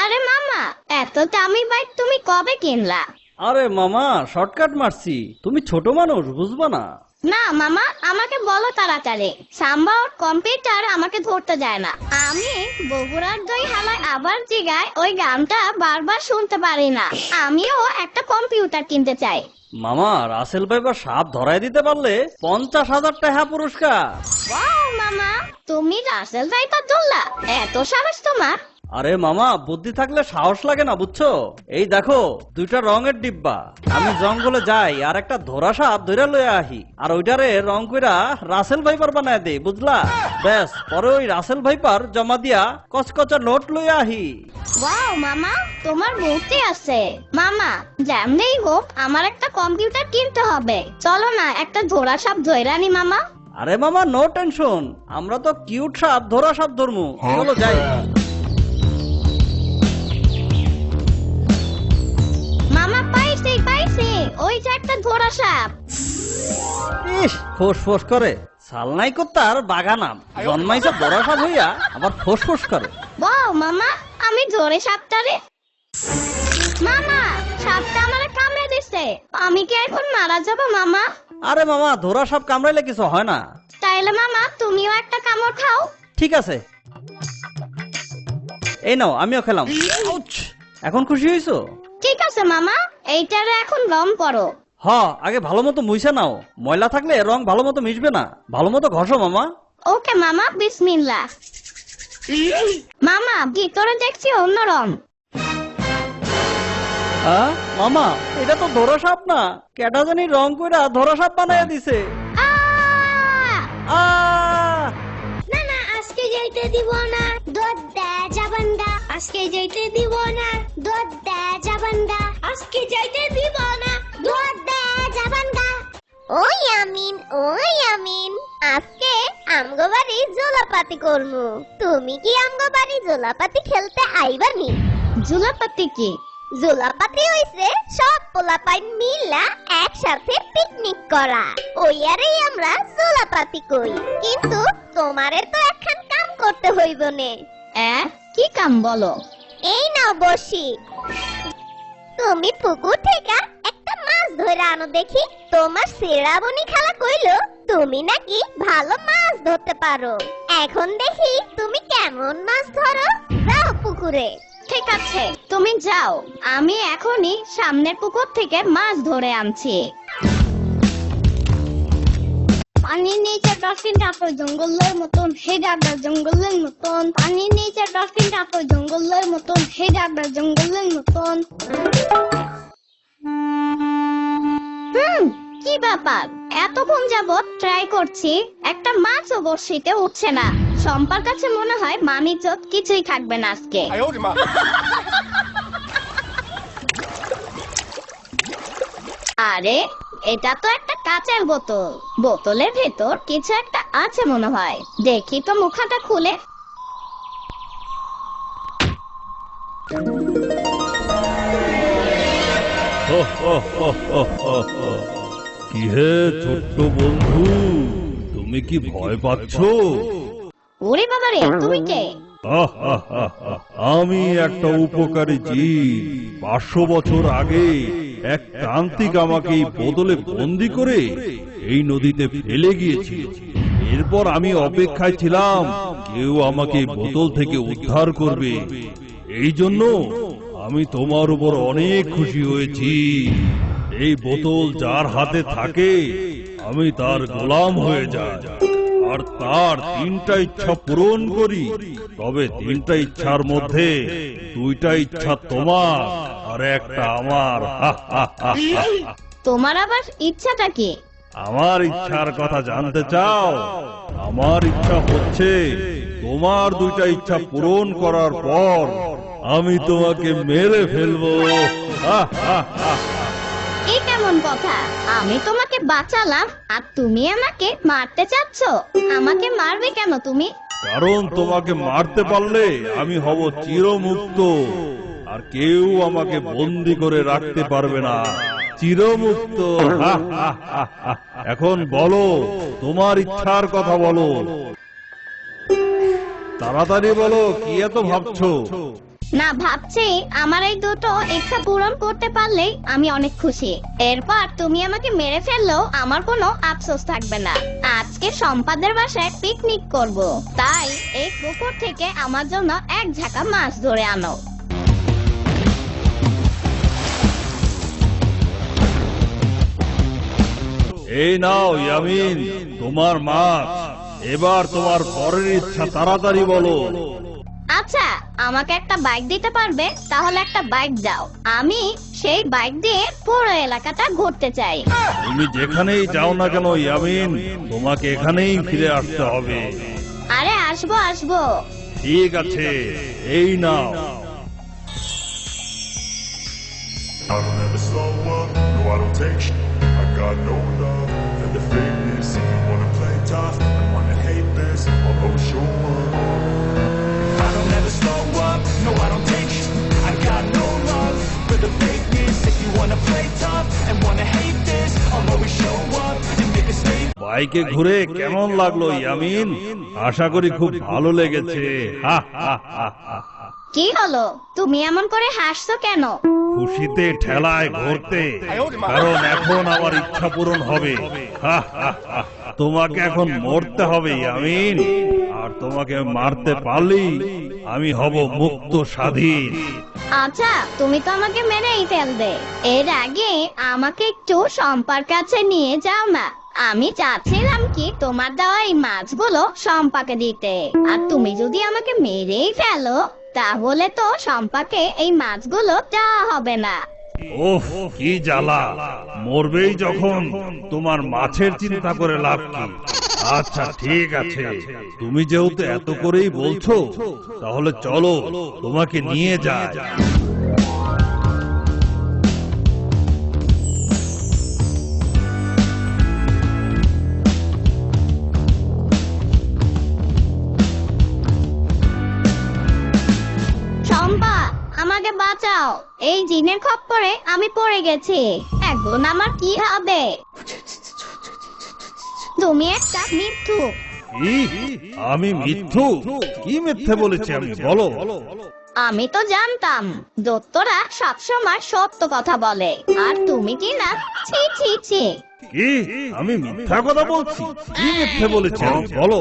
আরে মামা, এত দামি বাইক তুমি কবে কিনলা? আরে মামা শর্টকাট মারছি, তুমি ছোট মানুষ বুঝবা না। না মামা, আমাকে বলো তাড়াতাড়ি। সাম্বা ওর কম্পিউটার আমাকে ধরতে যায় না। আমি বগুড়ার দই হালায় আবার জিগায় ওই গানটা বারবার শুনতে পারি না। আমিও একটা কম্পিউটার কিনতে চাই। মামা রাসেল ভাইপার সাপ ধরাই দিতে পারলে 50,000 টাকা পুরস্কার। ওয়াও মামা, তুমি রাসেল ভাইপার ধরলা? এত সাহস তোমার? আরে মামা বুদ্ধি থাকলে সাহস লাগে না বুঝছো? এই দেখো দুইটা রঙের ডিব্বা, আমি জঙ্গলে যাই আর একটা ধরা সাপ ধরে লয়ে আহি, আর ওইটারে রং কইরা রাসেল ভাইপার বানায় দেই, বুঝলা? ব্যাস, পরে ওই রাসেল ভাইপার জমা দিয়া কচকচা নোট লয়ে আহি। ওয়াও মামা, তোমার বুদ্ধি আছে। মামা যেমনেই হোক আমার একটা কম্পিউটার কিনতে হবে। চলো না একটা ধরা সাপ ধইরা নি মামা। আরে মামা নো টেনশন, আমরা তো কিউট সাপ ধরা সাপ ধরমু, চলো যাই। মামা পাইছি, ওই যে একটা ধরা সাপ। ইস, ফোস ফোস করে, সালনাই কোত্তার বাগানাম, জন্মাইছে ধরা সাপ হইয়া আবার ফোস ফোস করে। ওয়াও মামা, আমি ধরে সাপটারে। মামা সাপটা আমারে কামড়ে দিছে, আমি কি এখন মারা যাব মামা? আরে মামা ধরা সাপ কামড়াইলে কিছু হয় না। তাইলে মামা তুমিও একটা কামড় খাও। ঠিক আছে, এই নাও আমিও খেলাম। আউচ! এখন খুশি হইছো? ঠিক আছে মামা, এইটারে এখন রং করো। আগে ভালো মতো মুইছে নাও, ময়লা থাকলে রং ভালো মতো মিশবে না। ভালো মতো ঘষো মামা। ওকে মামা, বিসমিল্লাহ। মামা ভিতরে দেখছি অন্য রং। মামা এটা তো ধরা সাপ না, কেটা জানি রং কইরা ধরা সাপ বানাইয়া দিছে। না না, আজকে যাইতে দিব না, দুধ দে জাবান্ডা। আজকে যাইতে দিব না, দুধ দে জাবান্ডা। আজকে যাইতে দিব না, দুধ দে জাবান্ডা। ওই আমিন, আজকে আমগো বাড়ি জোলাপাতি করমু। তুমি কি আমগো বাড়ি জোলাপাতি খেলতে আইবানি? জুলাপাতি কি? জোলাপাতি হইছে সব পোলাপাইন মিলা একসাথে পিকনিক করা, ওই আরেই আমরা জোলাপাতি কই। কিন্তু তোমারে তো এখন কাম করতে হইব নে। কি কাম বলো? এই নাও বসি, তুমি পুকুর থেকে একটা মাছ ধরে আনো দেখি, তোমার শ্রাবণী খালা কইলো তুমি নাকি ভালো মাছ ধরতে পারো। এখন দেখি তুমি কেমন মাছ ধরো, যাও পুকুরে। ঠিক আছে, তুমি যাও, আমি এখনই সামনের পুকুর থেকে মাছ ধরে আনছি। পানির নিচে ডলফিন টাপর জঙ্গলের মতন, হে ডাবরা জঙ্গলের মতন। পানির নিচে ডলফিন টাপর জঙ্গলের মতন, হে ডাবরা জঙ্গলের মতন। কি ব্যাপার, এতক্ষণ যাবত ট্রাই করছি, একটা মাছও বড়শিতে উঠছে না। সম্পার কাছে মনে হয় মানিজ্জত কিছুই থাকবে না আজকে। আরে এটা তো একটা কাঁচের বোতল, বোতলের ভেতর কিছু একটা আছে মনে হয়। দেখি তো মুখাটা খুলে। কি হে ছোট্ট বন্ধু, তুমি কি ভয় পাচ্ছ? ওরে বাবারে, তুমি কে? আমি একটা উপকারী জীব। 500 বছর আগে এক তান্ত্রিক আমাকে এই বোতলে বন্দি করে এই নদীতে ফেলে গিয়েছিল। এরপর আমি অপেক্ষায় ছিলাম কেউ আমাকে এই বোতল থেকে উদ্ধার করবে। এই জন্য আমি তোমার উপর অনেক খুশি হয়েছি। এই বোতল যার হাতে থাকে আমি তার গোলাম হয়ে যাই আর তার 3টা ইচ্ছা পূরণ করি। তবে 3টা ইচ্ছার মধ্যে 2টা ইচ্ছা তোমার আর একটা আমার। তোমার আবার ইচ্ছাটা কি? আমার ইচ্ছার কথা জানতে চাও? আমার ইচ্ছা হচ্ছে তোমার 2টা ইচ্ছা পূরণ করার পর আমি তোমাকে মেরে ফেলবো। এই কেমন কথা? আমি তোমাকে বাঁচালাম আর তুমি আমাকে মারতে চাচ্ছ? আমাকে মারবে কেন তুমি? কারণ তোমাকে মারতে পারলে আমি হব চিরমুক্ত আর কেউ আমাকে বন্দি করে রাখতে পারবে না। চিরমুক্ত। এখন বলো, তোমার ইচ্ছার কথা বলো, তাড়াতাড়ি বলো, কি এত ভাবছো? না, ভাবছি আমার এই দুটো ইচ্ছা পূরণ করতে পারলেই আমি অনেক খুশি। এরপর তুমি আমাকে মেরে ফেললেও আমার কোনো আফসোস থাকবে না। আজকে সম্পাদের বাসায় পিকনিক করব, তাই এই পুকুর থেকে আমার জন্য এক ঝাঁকা মাছ ধরে আনো। এই নাও ইয়ামিন, তোমার মাছ। এবার তোমার পরের ইচ্ছা তাড়াতাড়ি বলো। আচ্ছা, আমাকে একটা বাইক দিতে পারবে? তাহলে একটা বাইক দাও, আমি সেই বাইক দিয়ে পুরো এলাকাটা ঘুরতে চাই। তুমি যেখানেই যাও না কেন ইয়ামিন, তোমাকে এখানেই ফিরে আসতে হবে। আরে আসবো আসবো। ঠিক আছে, এই নাও। I don't ever slow up, no I don't take shit. I got no love for the fakeness. If you wanna play tough and wanna hate this, I'll go show up. I don't ever slow up, no I don't take shit. I got no love for the fakeness. If you wanna play tough and wanna hate this, I'll always show up and make a statement. বাইকে ঘুরে কেমন লাগলো ইয়ামিন? আশা করি খুব ভালো লেগেছে। কি হলো, তুমি এমন করে হাসছো কেন? খুশিতে ঠেলায় ঘুরতে, কারণ এখন আমার ইচ্ছা পূরণ হবে। তোমাকে এখন মরতে হবে ইয়ামিন, আর তোমাকে মারতে পারলেই আমি হব মুক্ত স্বাধীন। আচ্ছা, তুমি তো আমাকে মেরেই ফেলবে। এর আগে আমাকে একটু সম্পার কাছে নিয়ে যাও না। আমি চাচ্ছিলাম কি তোমার দেওয়া এই মাছগুলো সম্পাকে দিতে, আর তুমি যদি আমাকে মেরেই ফেলো তাহলে তো সম্পাকে এই মাছগুলো দেওয়া হবে না। ওহ, কি জ্বালা! মরবেই যখন তোমার মাছের চিন্তা করে লাভ কি? আচ্ছা ঠিক আছে, তুমি যেহেতু এত করেই বলছো, তাহলে চলো তোমাকে নিয়ে যাই। সম্পা, আমাকে বাঁচাও, এই জিনের খপ্পরে আমি পড়ে গেছি। এখন আমার কি হবে? তুমি একটা মিথ্যুক। আমি মিথ্যু? কি মিথ্যে বলেছি আমি, বলো? আমি তো জানতাম দত্তরা সবসময় সত্য কথা বলে, আর তুমি কি না? ছি ছি ছি। কি আমি মিথ্যা কথা বলছি? কি মিথ্যে বলেছি আমি? বলো।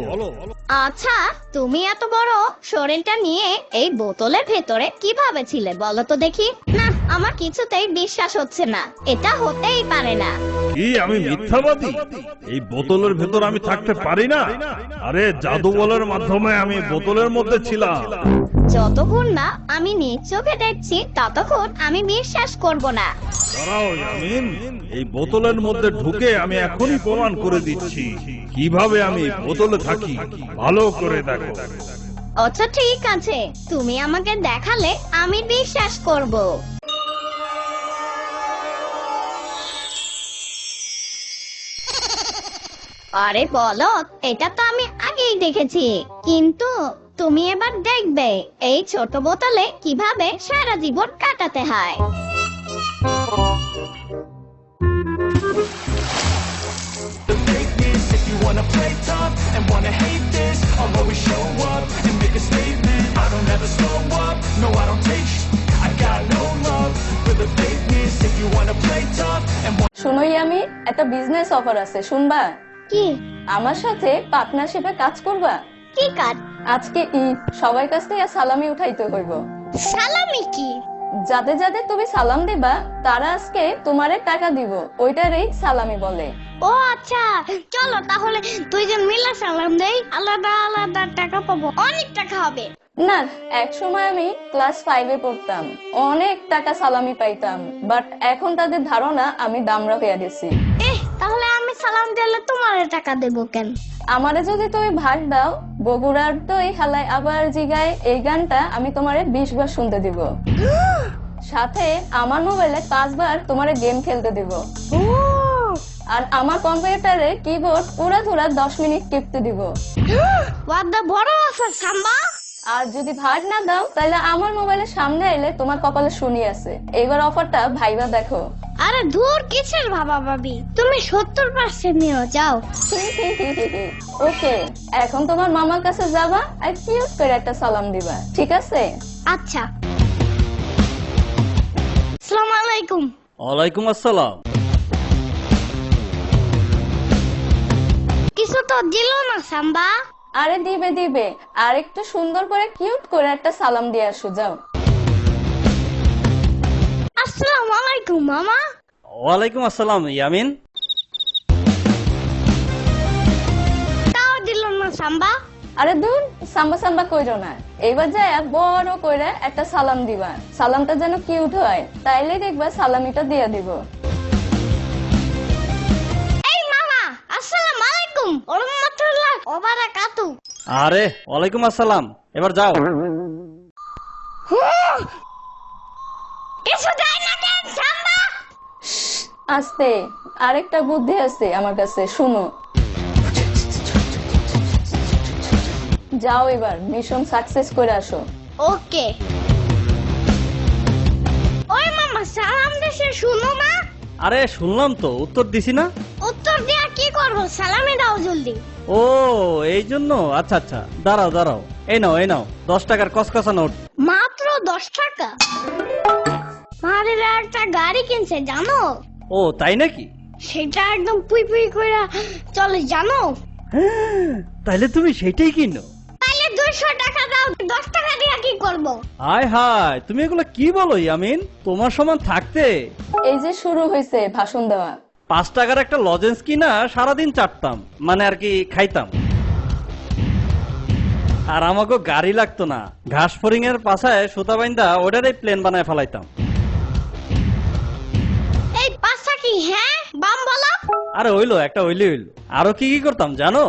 আচ্ছা, তুমি এত বড় শরীরটা নিয়ে এই বোতলের ভেতরে কিভাবে ছিলে বলো তো দেখি? না, আমার কিছুতেই বিশ্বাস হচ্ছে না, এটা হতেই পারে না। কি আমি মিথ্যাবাদী? এই বোতলের ভেতর আমি থাকতে পারি না? আরে জাদু বলের মাধ্যমে আমি বোতলের মধ্যে ছিলাম। যতক্ষণ না আমি নিজ চোখে দেখছি ততক্ষণ আমি বিশ্বাস করব না। দাঁড়াও ইয়ামিন, এই বোতলের মধ্যে ঢুকে আমি এখনই প্রমাণ করে দিচ্ছি কিভাবে আমি বোতলে থাকি। ভালো করে দেখো। আচ্ছা ঠিক আছে, তুমি আমাকে দেখালে আমি বিশ্বাস করব। আরে বলো, এটা তো আমি আগেই দেখেছি, কিন্তু তুমি এবার দেখবে এই ছোট বোতলে কিভাবে সারা জীবন কাটাতে হয়। If you wanna play tough and wanna hate this, I'll always show up and make a statement. I don't ever slow up, no I don't take I got no love for the fakeness. If you wanna play tough and শোনো আমি একটা business offer আছে, শুনবা? কি? আমার সাথে পার্টনারশিপে কাজ করবা? কি কাজ? আজকে ঈদ, সবাই কাছ থেকে সালামি উঠাইতে হইব। সালামি কি? যাতে যাতে তুমি সালাম দিবা তারা আজকে তোমারে টাকা দিব, ওইটারই সালামি বলে। ও আচ্ছা, চলো তাহলে দুইজন মিলে সালাম দেই, আলাদা আলাদা টাকা পাবো, অনেক টাকা হবে। না, এক সময় আমি ক্লাস 5-এ পড়তাম, অনেক টাকা সালামি পাইতাম, বাট এখন তাদের ধারণা আমি দামরা হইয়া গেছি। তাহলে আমি সালাম দিলে তোমার টাকা দেবো কেন? আমারে যদি তুমি ভাগ দাও, বগুড়ার তো এই হালায় আবার জিগায় এই গানটা আমি তোমারে 20 বার শুনতে দিব, সাথে আমার মোবাইলে 5 বার তোমারে গেম খেলতে দিব, আর আমার কম্পিউটারে কিবোর্ড পুরা 10 মিনিট টিপতে দিব। বড় অফার সাম্বা। আর যদি ভাগ না দাও তাহলে আমার মোবাইলের সামনে এলে তোমার কপালে শুনি আছে। এইবার অফারটা ভাইবা দেখো। আরে দূর, কিসের ভাবা ভাবি, তুমি 70% নিয়ে যাও। ওকে, এখন তোমার মামার কাছে যাবা আর কিউট করে একটা সালাম দিবা, ঠিক আছে? আচ্ছা। আসসালামু আলাইকুম। ওয়ালাইকুম আসসালাম। কিছু তো দিল না সাম্বা। আরে দিবে দিবে, আর একটু সুন্দর করে কিউট করে একটা সালাম দিয়ে আসো, যাও। আসসালামু আলাইকুম মামা। ওয়ালাইকুম আসসালাম ইয়ামিন। তাও দিল না সাম্বা। আরে দূর, সাম্বা সাম্বা কইরো না, এইবার যায় বড় করে একটা সালাম দিবা, সালামটা যেন কিউট হয়, তাইলে দেখবা সালামিটা দিয়ে দিব। এই মামা, আসসালামু আলাইকুম ওয়া রাহমাতুল্লাহি ওয়া বারাকাতু। আরে ওয়ালাইকুম আসসালাম, এবার যাও। কিছু যায় না কেন সাম্বা? আস্তে, আরেকটা বুদ্ধি আছে আমার কাছে, শুনো। যাও এবার মিশন সাকসেস করে আসো। ওকে। ওই মামা সালাম দেশে শুনো না। আরে শুনলাম তো, উত্তর দিছি না। উত্তর দিয়া কি করবো, সালামি দাও জলদি। ও এই জন্য, আচ্ছা আচ্ছা, দাঁড়াও দাঁড়াও, এই নাও 10 টাকার কসকসা নোট। মাত্র 10 টাকা? মারে একটা গাড়ি কিনছে জানো? ও তাই নাকি? সেটা একদম পুই পুই করে চলে জানো? তাইলে তুমি সেটাই কিনো? তাইলে 200 টাকা দাও, 10 টাকা দিয়া কি করব? হায় হায়, তুমি এগুলো কি বলো ইয়ামিন? তোমার সমান থাকতে এই যে শুরু হয়েছে ভাষণ দেওয়া। 5 টাকার একটা লজেন্স কিনা সারাদিন চাটতাম, মানে আর কি খাইতাম। আর আমাকে গাড়ি লাগতো না, ঘাস ফরিং এর পাশায় সুতা বাইন্দা ওটারই প্লেন বানায় ফেলাইতাম। এই পাঁচটা কি? হ্যাঁ বাম বলো। আরে হইলো হইলো। আরো কি কি করতাম জানো?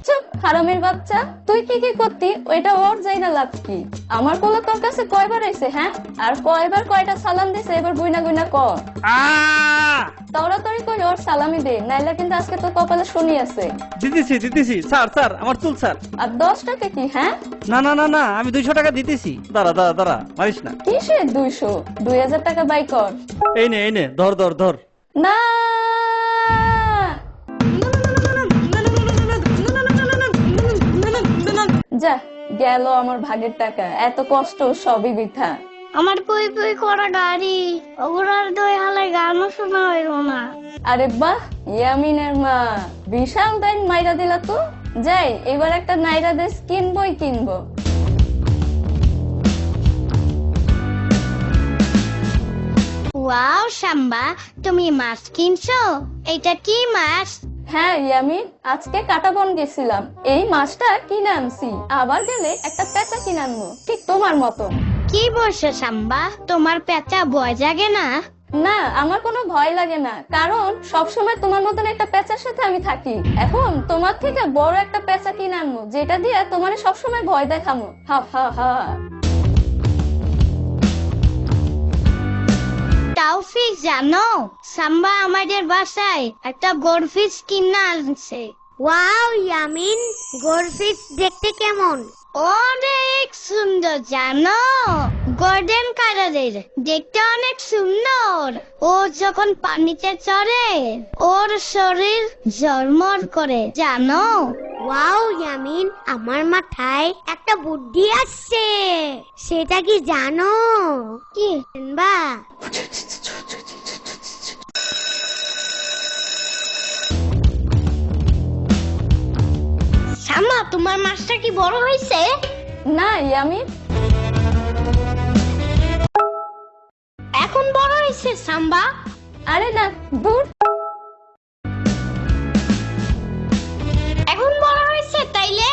চুপ হারামের বাচ্চা, তুই কি কি করতি ওইটা ওর যাই না লাভ কি? আমার কোলে তোর কাছে কয়বার আইছে, হ্যাঁ? আর কয়বার কয়টা সালাম দিছে এবার গুইনা গুইনা কর। তাড়াতাড়ি করে ওর সালামি দে, নাইলে কিন্তু আজকে তোর কপালে শনি আছে। দিতেছি স্যার আমার চুল স্যার। আর 10 টাকা কি? হ্যাঁ না আমি 200 টাকা দিতেছি। দাঁড়া মারিস না। কিসের 200? 2000 টাকা বাই কর। এই নে ধর। না যা গেল আমার ভাগের টাকা, এত কষ্ট সবই বৃথা। আমার পুই পুই করা গাড়ি ওগুলার দই হালে গানও শোনা হইল না। আরে বাহ, ইয়ামিনের মা বিশাল দাইন মাইরা দিলা তো। যাই, এবার একটা নাইরা ড্রেস কিনবো। ওয়াও সাম্বা, তুমি মাছ কিনছো? এটা কি মাছ? হ্যাঁ ইয়ামিন, আজকে কাটাবন গেছিলাম, এই মাছটা কিনে আনছি। আবার গেলে একটা পেঁচা কিনে আনবো, ঠিক তোমার মতো। কি বলছো সাম্বা, তোমার পেঁচা ভয় জাগে না? না, আমার কোনো ভয় লাগে না, কারণ সবসময় তোমার মতন একটা পেঁচার সাথে আমি থাকি। এখন তোমার থেকে বড় একটা পেঁচা কিনে আনবো, যেটা দিয়ে তোমার সবসময় ভয় দেখাবো। হা হা হা। তাওফিক জানো, সাম্বা আমাদের বাসায় একটা গোল্ডফিশ কিনে আনছে। ওয়াও ইয়ামিন, গোল্ডফিশ দেখতে কেমন? অনেক সুন্দর জানো, গোল্ডেন কালারের, দেখতে অনেক সুন্দর। ও যখন পানিতে চড়ে ওর শরীর ঝলমল করে জানো। ওয়াও ইয়ামিন, আমার মাথায় একটা বুদ্ধি আসছে, সেটা কি জানো? কি বা? সাম্বা, তোমার মাছটা কি বড় হয়েছে? না ইয়ামিন, এখন বড় হয়েছে সাম্বা। আরে না, দূর। এখন বড় হয়েছে তাইলে?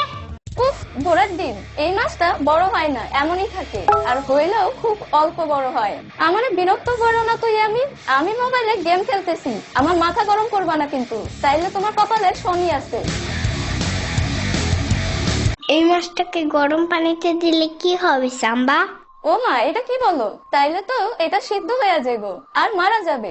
উফ, ভোরের দিন এই মাছটা বড় হয় না, এমনই থাকে, আর হইলেও খুব অল্প বড় হয়। আমার বিরক্ত করো না তো ইয়ামিন, আমি মোবাইলে গেম খেলতেছি, আমার মাথা গরম করবা না কিন্তু, তাইলে তোমার কপালে শনি আছে। এই মাছটাকে গরম পানিতে দিলে কি হবে সাম্বা? ও মা, এটা কি বলো? তাইলে তো এটা সিদ্ধ হয়ে যাবে আর মারা যাবে।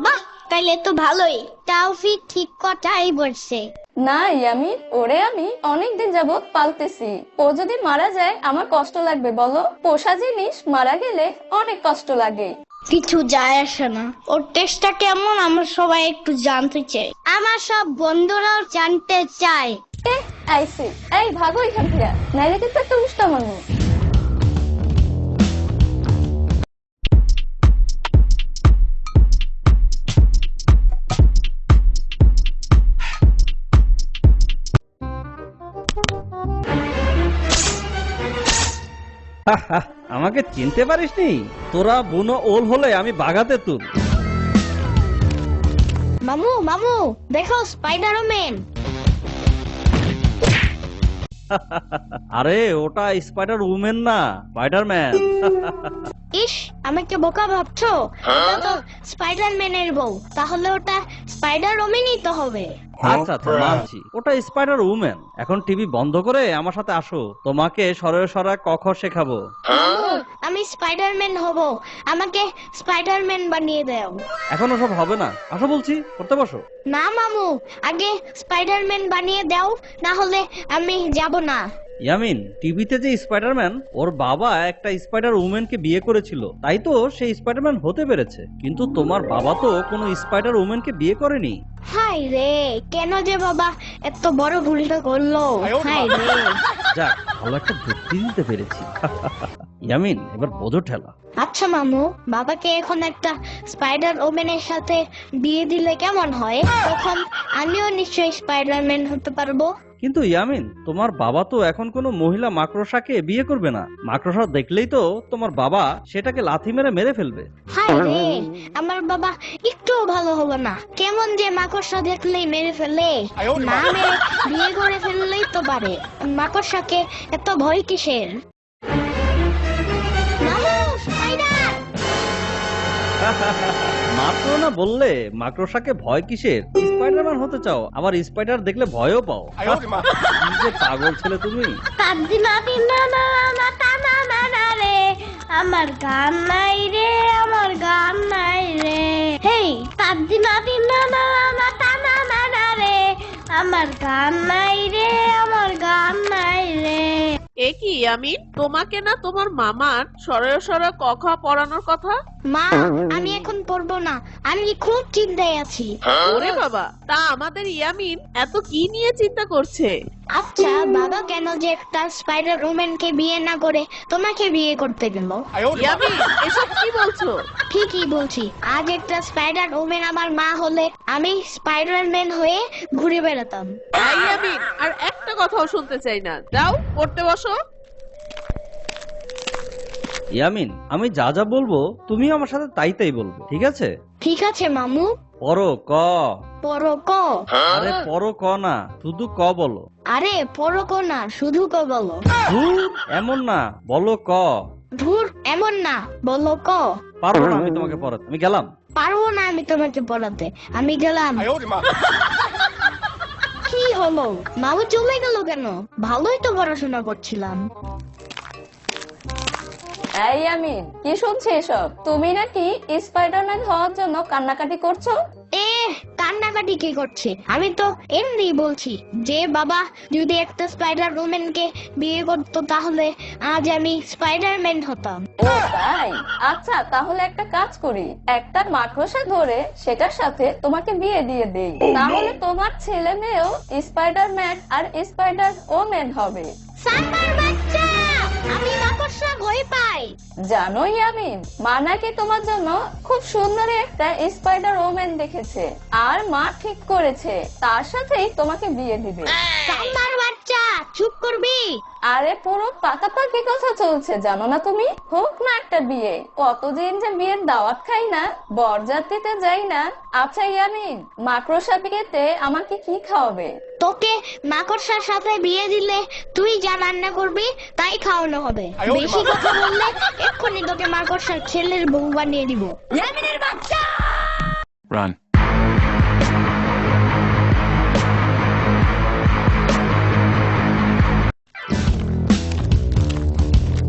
বাহ, তাইলে তো ভালোই। তাওফিক ঠিক কথাই বলছে। না ইয়ামিন, ওরে আমি অনেকদিন যাবত পালতেছি, ও যদি মারা যায় আমার কষ্ট লাগবে বলো? পোষা জিনিস মারা গেলে অনেক কষ্ট লাগে। কিছু যায় আসে না, ওর টেস্টটা কেমন আমরা সবাই একটু জানতে চাই। আমার সব বন্ধুরাও জানতে চায়। আইসি, এই ভাগো এখান থেকে, নাইলে কিন্তু একটা উষ্টা মারবো। আমাকে চিনতে পারিসনি? তোরা বুনো ওল হলে আমি বাগাতে তুল। মামু মামু, দেখো স্পাইডারম্যান। আরে ওটা স্পাইডার উমেন না, স্পাইডারম্যান। ইস, আমাকে বোকা ভাবছো? ওটা তো স্পাইডারম্যানের বউ, তাহলে ওটা স্পাইডারম্যানই তো হবে। আচ্ছা আচ্ছা, মানছি ওটা স্পাইডার উমেন। এখন টিভি বন্ধ করে আমার সাথে আসো, তোমাকে সরয় সরা ক খ শেখাবো। মামু, আমি স্পাইডারম্যান হব, আমাকে স্পাইডারম্যান বানিয়ে দাও। এখন ওসব হবে না, আসো বলছি, করতে বসো। না মামু, আগে স্পাইডারম্যান বানিয়ে দাও, না হলে আমি যাব না। ইয়ামিন, টিভিতে যে স্পাইডারম্যান, ওর বাবা একটা স্পাইডার উমেনকে বিয়ে করেছিল, তাই তো সে স্পাইডারম্যান হতে পেরেছে। কিন্তু তোমার বাবা তো কোনো স্পাইডার উমেনকে বিয়ে করেনি। হাই রে, কেন যে বাবা এত বড় ভুলটা করলো? হাই রে। যাক, ভালো একটা যুক্তি দিতে পেরেছি। ইয়ামিন, এবার বোঝো ঠেলা। আচ্ছা মামু, বাবাকে এখন একটা স্পাইডার ওমেনের সাথে বিয়ে দিলে কেমন হয়? তখন আমিও নিশ্চয়ই স্পাইডারম্যান হতে পারবো। কিন্তু ইয়ামিন, তোমার বাবা তো এখন কোনো মহিলা মাকড়সাকে বিয়ে করবে না। মাকড়সা দেখলেই তো তোমার বাবা সেটাকে লাথি মেরে ফেলবে। হায় রে, আমার বাবা একটুও ভালো হলো না, কেমন যে মাকড়সা দেখলেই মেরে ফেলে। না মেরে বিয়ে করে ফেললেই তো পারে। মাকড়সাকে এত ভয় কিসের? মামু, স্পাইডার! মাত্র না বললে মাকড়সাকে ভয় কিসের? স্পাইডারম্যান হতে চাও, আবার স্পাইডার দেখলে ভয়ও পাও। কি যে পাগল ছেলে তুমি। আমার গান নাই রে, আমার গান নাই রে। হেই, তাদ্দিনা দিনা না না টানা না না রে, আমার গান নাই রে, আমার গান নাই রে। এ কি আমিন, তোমাকে না তোমার মামার সরয় সরয় ক খ পড়ানোর কথা? মা আমি এখন পড়বো না, আমি খুব চিন্তায় আছি। ওরে বাবা, তা আমাদের ইয়ামিন এত কি নিয়ে চিন্তা করছে? আচ্ছা বাবা কেন যে একটা স্পাইডার ওম্যানকে বিয়ে না করে তোমাকে বিয়ে করতে গেল? ইয়ামিন এসব কি বলছো? ঠিকই বলছি, আজ একটা স্পাইডার ওম্যান আমার মা হলে আমি স্পাইডারম্যান হয়ে ঘুরে বেড়াতাম। এই ইয়ামিন, আর একটা কথাও শুনতে চাই না, যাও পড়তে বসো। ইয়ামিন, আমি যা যা বলবো তুমি আমার সাথে তাই তাই বলবে, ঠিক আছে? ঠিক আছে মামু। পড়ো ক। পড়ো ক? আরে পড়ো ক না, শুধু ক বলো। আরে পড়ো ক না, শুধু ক বলো। ধুর, এমন না, বলো ক। ধুর, এমন না, বলো ক। পারবো না আমি তোমাকে পড়াতে, আমি গেলাম। পারবো না আমি তোমাকে পড়াতে, আমি গেলাম। কি হলো, মামু চলে গেল কেন? ভালোই তো পড়াশোনা করছিলাম। এই ইয়ামিন, কি শুনছি এসব? তুমি নাকি স্পাইডারম্যান হওয়ার জন্য কান্নাকাটি করছো? কান্নাকাটি কি করছে? আমি তো এমনি বলছি যে বাবা যদি একটা স্পাইডার ওম্যানকে বিয়ে করতো তাহলে আজ আমি স্পাইডারম্যান হতাম। ও তাই? আচ্ছা তাহলে একটা কাজ করি, একটা মাকড়সা ধরে সেটার সাথে তোমাকে বিয়ে দিয়ে দেই, তাহলে তোমার ছেলে মেয়েও স্পাইডারম্যান আর স্পাইডার ওম্যান হবে। সাম্বার বাচ্চা, আমি মাকড়সা ভয় পাই। জানো ইয়ামিন, মা নাকি তোমার জন্য খুব সুন্দর একটা স্পাইডার ওম্যান দেখেছে, আর মা ঠিক করেছে তার সাথেই তোমাকে বিয়ে দিবে। সাম্বার বাচ্চা, চুপ করবি? আরে পুরো পাকাপাকি কথা চলছে, জানো না তুমি? হোক না একটা বিয়ে, কতদিন যে বিয়ের দাওয়াত খাই না, বরযাত্রীতে যাই না। আচ্ছা ইয়ামিন, মাকড়সা বিয়েতে আমাকে কি খাওয়াবে? তোকে মাকড়সার সাথে বিয়ে দিলে তুই যা রান্না করবি তাই খাওয়ানো হবে। বেশি কথা বললে এক্ষুনি তোকে মাকড়সার ছেলের বউ বানিয়ে দিব। ইয়ামিনের বাচ্চা! Run.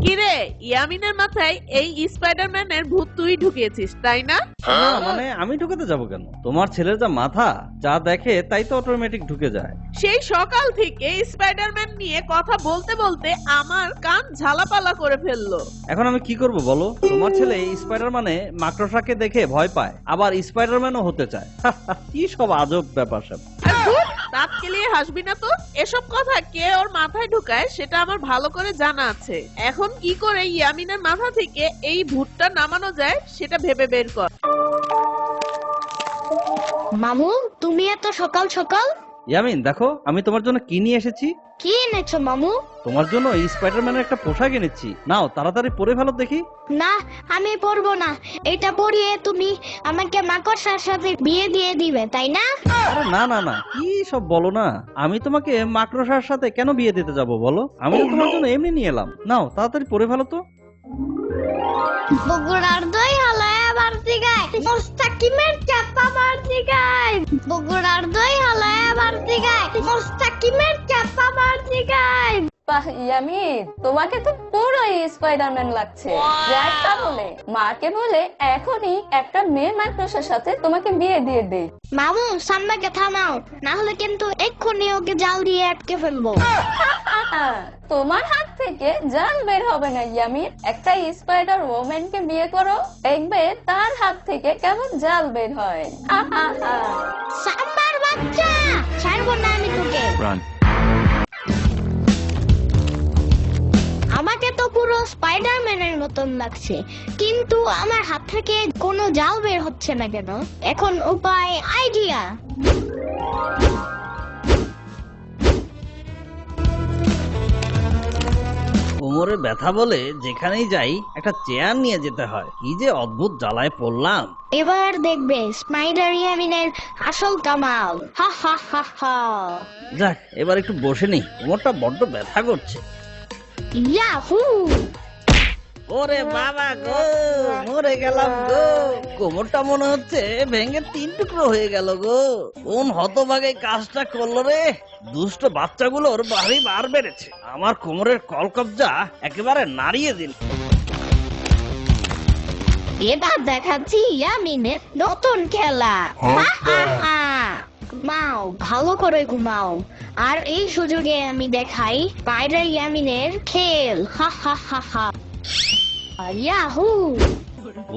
কিরে, ইয়ামিনের মাথায় এই স্পাইডারম্যানের ভূত তুই ঢুকিয়েছিস তাই না? না মানে আমি ঢুকাতে যাবো কেন? তোমার ছেলের যা মাথা, যা দেখে তাই তো অটোমেটিক ঢুকে যায়। সেই সকাল থেকে স্পাইডারম্যান নিয়ে কথা বলতে বলতে আমার কান ঝালাপালা করে ফেললো। এখন আমি কি করব বলো? তোমার ছেলে স্পাইডার মানে মাকড়সাকে দেখে ভয় পায়, আবার স্পাইডারম্যানও হতে চায়। কি সব আজব ব্যাপার সব। আর ধুর, দাঁত কেলিয়ে হাসবি না তো। এসব কথা কে ওর মাথায় ঢুকায় সেটা আমার ভালো করে জানা আছে। এখন কি করে ইয়ামিনের মাথা থেকে এই ভূতটা নামানো যায় সেটা ভেবে বের কর। মামু, তুমি এত সকাল সকাল? ইয়ামিন দেখো, আমি তোমার জন্য কি নিয়ে এসেছি। কি এনেছো মামু? তোমার জন্য এই স্পাইডারম্যানের একটা পোশাক এনেছি, নাও তাড়াতাড়ি পরে ফেলো দেখি। না, আমি পরবো না। এটা পরিয়ে তুমি আমাকে মাকড়সার সাথে বিয়ে দিয়ে দিবে, তাই না? আরে না না না, কি সব বলো না। আমি তোমাকে মাকড়সার সাথে কেন বিয়ে দিতে যাব বলো? আমি তো তোমার জন্য এমনি নিয়ে এলাম, নাও তাড়াতাড়ি পরে ফেলো তো। বগুড়ার দই হালায় বাড়তি গায়, মোস্তাকিমের চাপা বাড়তি গায়। বগুড়ার দই হালায় বাড়তি গায়, মোস্তাকিমের চাপা বাড়তি গায়। বাহ ইয়ামিন, তোমাকে তো পুরোই স্পাইডারম্যান লাগছে। যাক তাহলে মাকে বলে এখনই একটা মেয়ে মাকড়সার সাথে তোমাকে বিয়ে দিয়ে দেই। মামু, সাম্বাকে থামাও, না হলে কিন্তু এক্ষুনি ওকে জাল দিয়ে আটকে ফেলবো। তোমার হাত থেকে জান বের হবে না ইয়ামিন। একটা স্পাইডার ওম্যানকে বিয়ে করো, দেখবে তার হাত থেকে কেমন জাল বের হয়। সাম্বার বাচ্চা, ছাড়বো না আমি তোকে। Run. আমাকে তো পুরো স্পাইডারম্যানের মতন লাগছে, কিন্তু আমার হাত থেকে কোনো জাল বের হচ্ছে না কেন? এখন উপায়, আইডিয়া। কোমরে ব্যথা বলে যেখানেই যাই একটা চেয়ার নিয়ে যেতে হয়। কি যে অদ্ভুত জ্বালায় পড়লাম। এবার দেখবে স্পাইডার ইয়ামিনের আসল কামাল। হা হা হা হা। যাক, এবার একটু বসে নি, কোমরটা বড্ড ব্যথা করছে। ইয়াহু! ওরে বাবা গো, মরে গেলাম গো। কোমরটা মনে হচ্ছে ভেঙে 3 টুকরো হয়ে গেল গো। কোন হতভাগে কাজটা করলো রে? দুষ্ট বাচ্চাগুলোর ভারী বার বেড়েছে, আমার কোমরের কলকবজা একেবারে নাড়িয়ে দিল। এবার দেখাচ্ছি ইয়ামিনের নতুন খেলা। হা হা হা। ঘুমাও, ভালো করে ঘুমাও। আর এই সুযোগে আমি দেখাই স্পাইডার ইয়ামিনের খেল। হা হা হা হা। ইয়াহু!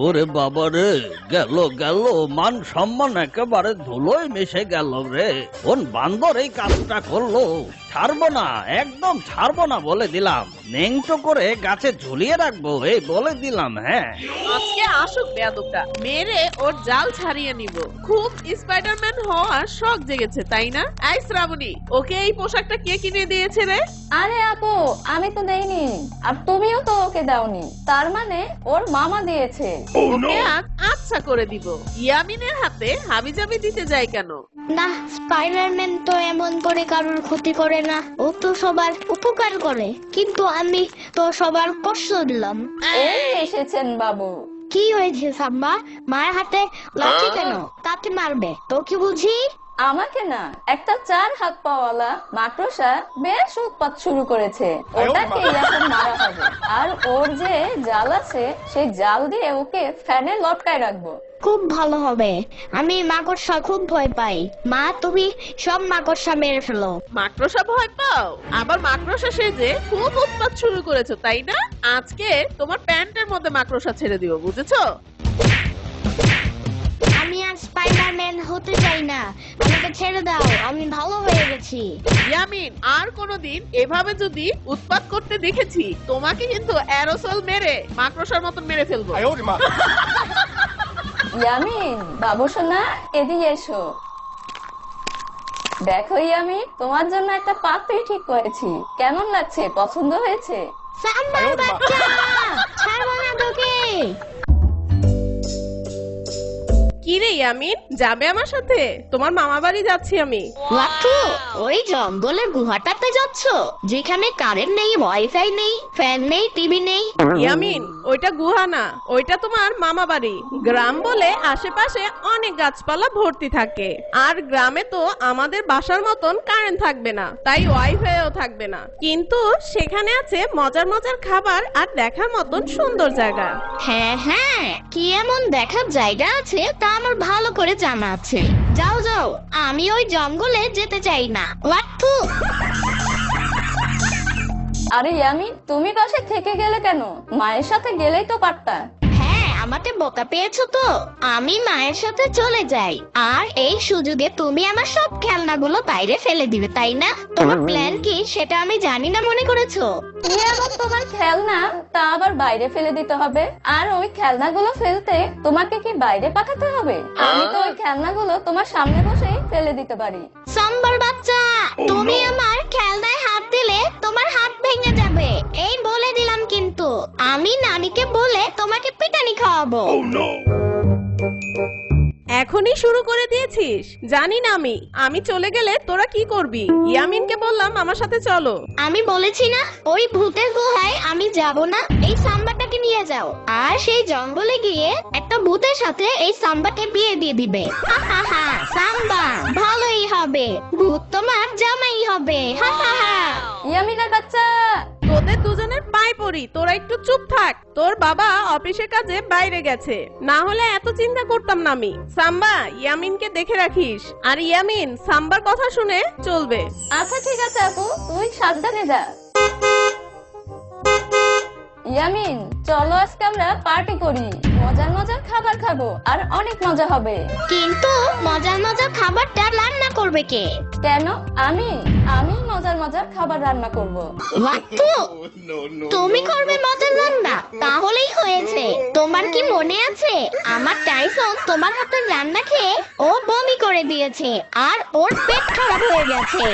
ওরে বাবা রে, গেল গেল, মান সম্মান একেবারে ধুলোয় মিশে গেল রে। কোন বান্দর এই কাজটা করলো? ছাড়বো না, একদম ছাড়বো না বলে দিলাম। নেংটো করে গাছে ঝুলিয়ে রাখবো, এই বলে দিলাম। হ্যাঁ, আজকে আসুক বেয়াদবটা, মেরে ওর জাল ছাড়িয়ে নিব। খুব স্পাইডারম্যান হওয়ার শখ জেগেছে তাই না? এই শ্রাবণী, ওকে এই পোশাকটা কে কিনে দিয়েছে রে? আরে আপু, আমি তো দেইনি, আর তুমিও তো ওকে দাওনি, তার মানে ওর মামা দিয়েছে। ওকে আজ আচ্ছা করে দিব। ইয়ামিনের হাতে হাবিজাবি দিতে যায় কেন? না, স্পাইডারম্যান তো এমন করে কারোর ক্ষতি করে না, ও তো সবার উপকার করে। কিন্তু আমি তো সবার কষ্ট দিলাম। এই এসেছেন বাবু। কি হয়েছে সাম্বা? মায়ের হাতে লাঠি কেন? কাকে মারবে? তো কি বুঝি? আমাকে না, একটা 4 হাত পাওয়ালা মাকড়সা বেশ উৎপাত শুরু করেছে, ওটাকে এখন মারা হবে। আর ওর যে জাল আছে, সেই জাল দিয়ে ওকে ফ্যানে লটকায় রাখবো। খুব ভালো হবে। আমি মাকড়সা খুব ভয় পাই। মা, তুমি সব মাকড়সা মেরে ফেলো। মাকড়সা ভয় পাও? আবার মাকড়সা সেজে খুব উৎপাত শুরু করেছো তাই না? আজকে তোমার প্যান্টের মধ্যে মাকড়সা ছেড়ে দিব, বুঝেছো? আমি আর স্পাইডারম্যান হতে চাই না, আমাকে ছেড়ে দাও, আমি ভালো হয়ে গেছি। ইয়ামিন, আর কোনোদিন এভাবে যদি উৎপাত করতে দেখেছি, তোমাকে কিন্তু অ্যারোসল মেরে মাকড়সার মতন মেরে ফেলবো। ইয়ামিন, বাবু সোনা, এদিকে এসো। দেখো ইয়ামিন, তোমার জন্য একটা পাত্রই ঠিক করেছি, কেমন লাগছে? পছন্দ হয়েছে? সাম্বার বাচ্চা, ছাড়বো না তোকে। কি রে ইয়ামিন, যাবে আমার সাথে? তোমার মামা বাড়ি যাচ্ছি আমি। লাট্টু, ওই জঙ্গলের গুহাটাতে যাচ্ছ, যেখানে কারেন্ট নেই, ওয়াইফাই নেই, ফ্যান নেই, টিভি নেই? ইয়ামিন, ওইটা গুহা না, ওইটা তোমার মামা বাড়ি। গ্রাম বলে আশেপাশে অনেক গাছপালা ভর্তি থাকে, আর গ্রামে তো আমাদের বাসার মতন কারেন্ট থাকবে না, তাই ওয়াইফাইও থাকবে না, কিন্তু সেখানে আছে মজার মজার খাবার আর দেখার মতন সুন্দর জায়গা। হ্যাঁ হ্যাঁ, কি এমন দেখার জায়গা আছে তা আমার ভালো করে জানা আছে। যাও যাও, আমি ওই জঙ্গলে যেতে চাই না। লাট্টু। আরে ইয়ামিন, তুমি পাশে থেকে গেলে কেন? মায়ের সাথে গেলেই তো পারতা। হ্যাঁ, আমাকে বোকা পেয়েছো তো, আমি মায়ের সাথে চলে যাই, আর এই সুযোগে তুমি আমার সব খেলনাগুলো বাইরে ফেলে দিবে, তাই না? তোমার প্ল্যান কি সেটা আমি জানি না মনে করেছো? কি এমন তোমার খেলনা তা আবার বাইরে ফেলে দিতে হবে? আর ওই খেলনাগুলো ফেলতে তোমাকে কি বাইরে পাঠাতে হবে? আমি তো ওই খেলনাগুলো তোমার সামনে বসেই ফেলে দিতে পারি। সাম্বার বাচ্চা, তুমি আমার খেলনায় হাত দিলে তোমার হাত ভেঙে যাবে, এই বলে দিলাম। কিন্তু আমি নানিকে বলে তোমাকে পিটানি খাওয়াবো। এখনই শুরু করে দিয়েছিস? জানি না আমি চলে গেলে তোরা কি করবি? ইয়ামিনকে বললাম আমার সাথে চলো। আমি বলেছি না, ওই ভূতের গুহায় আমি যাব না। এই সাম্বাটাকে নিয়ে যাও, আর সেই জঙ্গলে গিয়ে একটা ভূতের সাথে এই সাম্বাকে বিয়ে দিয়ে দিবে। হা হা হা, সাম্বা ভালোই হবে, ভূত তোমার জামাই হবে। হা হা হা। ইয়ামিনের বাচ্চা, তোদের দুজনের পায়ে পড়ি, তোরা একটু চুপ থাক। তোর বাবা অফিসের কাজে বাইরে গেছে, না হলে এত চিন্তা করতাম না আমি। সাম্বা, ইয়ামিনকে দেখে রাখিস, আর ইয়ামিন সাম্বার কথা শুনে চলবে। আচ্ছা ঠিক আছে আপু, তুই সাবধানে যা। ইয়ামিন, চলো আজকে আমরা পার্টি করি, মজার মজার খাবার খাবো, আর অনেক মজা হবে। কিন্তু মজার মজার খাবারটা রান্না করবে কে? কেন? আমি মজার মজার খাবার রান্না করব। লাট্টু, তুমি করবে মজার রান্না? তাহলেই হয়েছে। তোমার কি মনে আছে, আমার টাইসন তোমার হাতের রান্না খেয়ে ও বমি করে দিয়েছে, আর ওর পেট খারাপ হয়ে গেছে।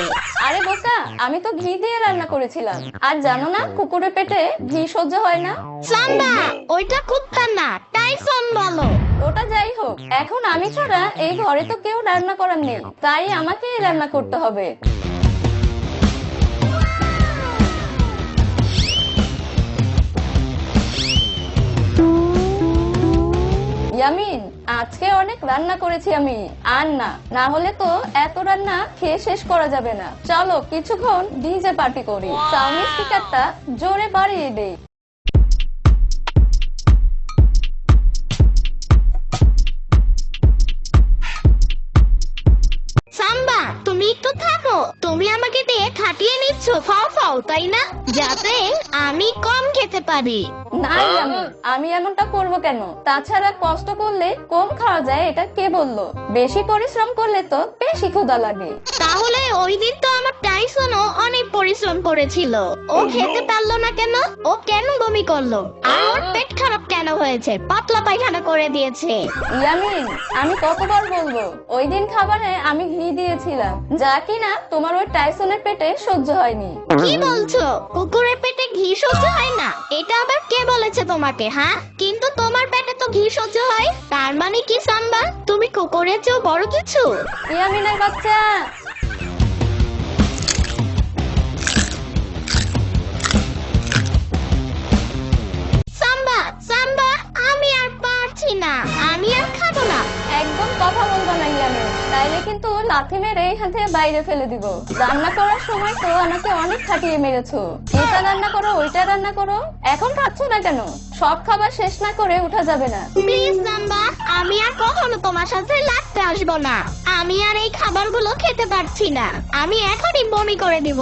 আরে বোকা, আমি তো ঘি দিয়ে রান্না করেছিলাম, আর জানো না কুকুরের পেটে ঘি সহ্য হয় না। সাম্বা, ওইটা কুত্তা না, টাইসন বলো। ওটা যাই হোক, এখন আমি ছাড়া এই ঘরে তো কেউ রান্না করার নেই, তাই আমাকেই রান্না করতে হবে। ইয়ামিন, আজকে অনেক রান্না করেছি আমি, আর না হলে তো এত রান্না খেয়ে শেষ করা যাবে না। চলো কিছুক্ষণ ডিজে পার্টি করি, সাউন্ড স্পিকারটা জোরে বাড়িয়ে দেই। সাম্বা, তুমি একটু থামো, তুমি আমাকে দিয়ে খাটিয়ে নিচ্ছ ফাও ফাও, তাই না? যাতে আমি কম খেতে পারি। না ইয়ামিন, আমি এমনটা করব কেন? তাছাড়া কষ্ট করলে কম খাওয়া যায় এটা কে বললো? বেশি পরিশ্রম করলে তো বেশি ক্ষুধা লাগে। তাহলে ওই দিন তো আমার টাইসনও অনেক পরিশ্রম করেছিল, ও খেতে পারলো না কেন? ও কেন বমি করলো? আর ওর পেট খারাপ কেন হয়েছে? পাতলা পায়খানা করে দিয়েছে। ইয়ামিন, আমি কতবার বলবো, ওই দিন খাবারে আমি ঘি দিয়েছিলাম, যা কিনা তোমার ওই টাইসনের পেটে সহ্য হয়নি। কি বলছো? কুকুরের পেটে ঘি সহ্য হয় না? এটা আবার কে বলেছে তোমাকে? হ্যাঁ, কিন্তু তোমার পেটে তো ঘি সহ্য হয়। তার মানে কি সাম্বা, তুমি কুকুরের চেয়েও বড় কিছু? ইয়ামিনের বাচ্চা, সাম্বা সাম্বা, আমি আর পারছি না, আমি আর খাবো না। একদম কথা বলবো না ইয়ামিন, তাইলে কিন্তু লাথি মেরে এখান থেকে বাইরে ফেলে দিব। রান্না করার সময় তো আমাকে অনেক খাটিয়ে মেরেছো, এটা রান্না করো ওইটা রান্না করো, এখন খাচ্ছ না কেন? সব খাবার শেষ না করে উঠা যাবে না। প্লিজ সাম্বা, আমি আর কখনো তোমার সাথে লাগতে আসবো না। আমি আর এই খাবারগুলো খেতে পারছি না, আমি এখনই বমি করে দিব।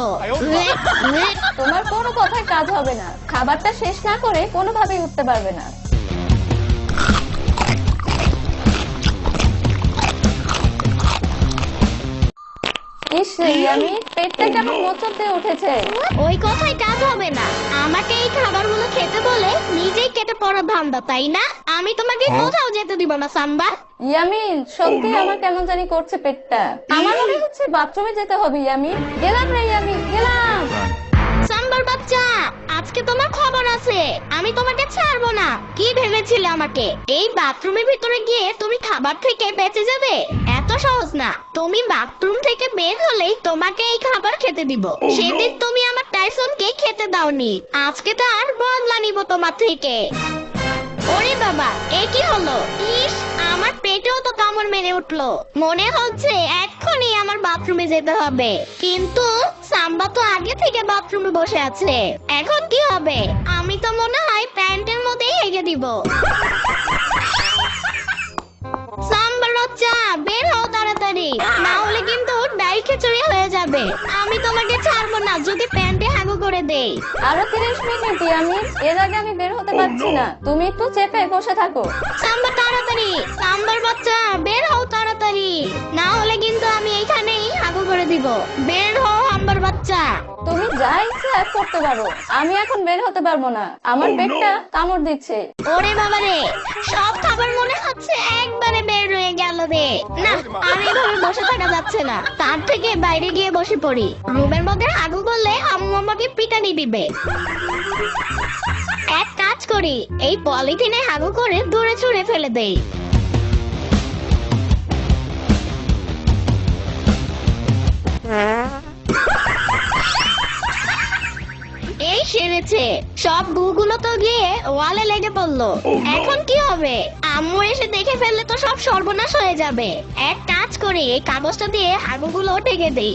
তোমার কোনো কথায় কাজ হবে না, খাবারটা শেষ না করে কোনোভাবেই উঠতে পারবে না। ইস ইয়ামিন, পেটটা কেমন মোচড় দিয়ে উঠেছে। ওই কথায় কাজ হবে না, আমাকে এই খাবারগুলো খেতে বলে নিজেই কেটে পড়া ধান্দা, তাই না? আমি তোমাকে কোথাও যেতে দিব না সাম্বা। ইয়ামিন, সত্যি আমার কেমন জানি করছে পেটটা, আমার মনে হচ্ছে বাথরুমে যেতে হবে। ইয়ামিন, গেলাম রে ইয়ামিন, গেলাম। সাম্বার বাচ্চা, আজকে তোমার খবর আছে, আমি তোমাকে ছাড়বো না। কি ভেবেছিলে আমাকে? এই বাথরুমের ভিতরে গিয়ে তুমি খাবার থেকে বেঁচে যাবে? এত সহজ না। তুমি বাথরুম থেকে বের হলেই তোমাকে এই খাবার খেতে দিব। সেদিন তুমি আমার টাইসনকে খেতে দাওনি, আজকে তার বদলা নিব তোমার থেকে। ওরে বাবা, এ কি হলো? ইস, আমার পেটেও তো কামড় মেরে উঠলো। মনে হচ্ছে এক্ষুনি আমার বাথরুমে যেতে হবে, কিন্তু সাম্বা তো আগে থেকে বাথরুমে বসে আছে। এখন কি হবে? আমি তো মনে হয় প্যান্টের মধ্যেই হেগে দিব। সাম্বার বাচ্চা, বের হও তাড়াতাড়ি, না হলে কিন্তু ডাল খিচুড়ি হয়ে যাবে। আমি তোমাকে ছাড়বো না যদি প্যান্টে হাগু করে দেই। আরো 30 মিনিট ইয়ামিন, এর আগে আমি বের হতে পারছি না, তুমি একটু চেপে বসে থাকো। সাম্বা তাড়াতাড়ি, সাম্বার বাচ্চা বের হও তাড়াতাড়ি, না হলে কিন্তু আমি এইখানেই হাগু করে দিব। বের হও সাম্বার বাচ্চা। তুমি যা ইচ্ছা করতে পারো, আমি এখন বের হতে পারবো না, আমার পেটটা কামড় দিচ্ছে। ওরে বাবা রে, সব খাবার মনে হচ্ছে একবারে বের হয়ে গেল রে। না, আর এভাবে বসে থাকা যাচ্ছে না, তার থেকে বাইরে গিয়ে বসে পড়ি। রুমের মধ্যে হাগু করলে আম্মু আমাকে পিটানি দিবে। এক কাজ করি, এই পলিথিনে হাগু করে দূরে ছুঁড়ে ফেলে দেই। এই সেরেছে, সব গুগুলো তো গিয়ে ওয়ালে লেগে পড়লো। এখন কি হবে? আম্মু এসে দেখে ফেললে তো সব সর্বনাশ হয়ে যাবে। এক কাজ করি, এই কাগজটা দিয়ে হাগুগুলো ঢেকে দেই।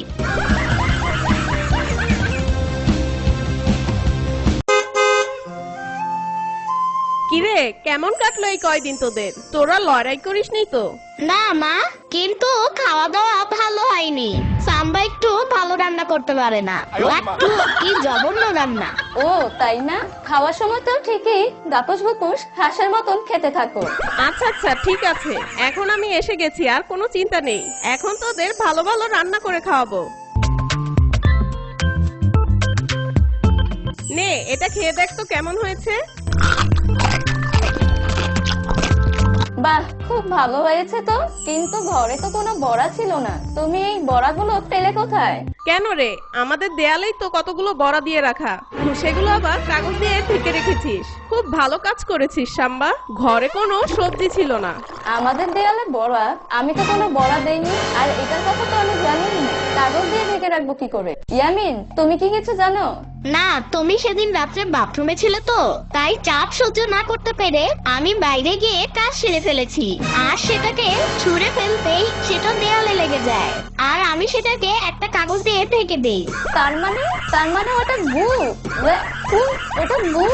কিরে, কেমন কাটলো এই কয়দিন তোদের? তোরা লড়াই করিসনি তো? না মা, কিন্তু খাওয়া দাওয়া ভালো হয়নি। সাম্বা একটু ভালো রান্না করতে পারে না, একটু কি জঘন্য রান্না। ও তাই না? খাওয়ার সময় তো ঠিকই গাপুস গুপুস হাঁসের মতন খেতে থাকো। আচ্ছা আচ্ছা, ঠিক আছে, এখন আমি এসে গেছি, আর কোনো চিন্তা নেই। এখন তোদের ভালো ভালো রান্না করে খাওয়াবো। নে, এটা খেয়ে দেখ তো কেমন হয়েছে। বাহ, খুব ভালো হয়েছে তো, কিন্তু ঘরে তো কোনো বড়া ছিল না, তুমি এই বড়াগুলো পেলে কোথায়? কেন রে, আমাদের দেয়ালেই তো কতগুলো বড়া দিয়ে রাখা, সেগুলো আবার কাগজ দিয়ে ঢেকে রেখেছিস। খুব ভালো কাজ করেছিস সাম্বা, ঘরে কোনো সবজি ছিল না। আমাদের দেয়ালে বড়া? আমি তো কোনো বড়া দেইনি, আর এটার কথা তো আমি জানি না, কাগজ দিয়ে ঢেকে রাখবো কি করে? ইয়ামিন, তুমি কি কিছু জানো? না, তুমি সেদিন রাত্রে বাথরুমে ছিলে তো, তাই চাপ সহ্য না করতে পেরে আমি বাইরে গিয়ে কাজ সেরে ফেলেছি। আর সেটাকে ছুঁড়ে ফেলতেই সেটা দেয়ালে লেগে যায়, আর আমি সেটাকে একটা কাগজ দিয়ে ঢেকে দেই। তার মানে ওটা গু? ওটা গু?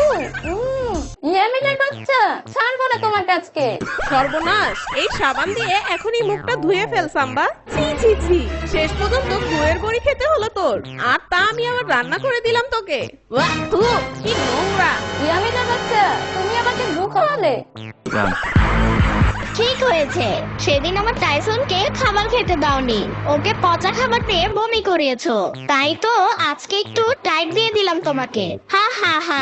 ইয়ামিনের বাচ্চা, ছাড়বো না তোমার কাছকে। সর্বনাশ, এই সাবান দিয়ে এখনই মুখটা ধুয়ে ফেল সাম্বা। ছি ছি ছি, শেষ পর্যন্ত গুয়ের বড়ি খেতে হলো তোর, আর তা আমি আবার রান্না করে দিলাম তোকে। ওয়াহ, থু, কি নোংরা। ইয়ামিনের বাচ্চা, তুমি আমাকে গু খাওয়ালে। ঠিক হয়েছে, সেদিন আমার টাইসনকে খাবার খেতে দাওনি, ওকে পচা খাবার দিয়ে বমি করিয়েছো, তাই তো আজকে একটু টাইট দিয়ে দিলাম তোমাকে। হা হা হা।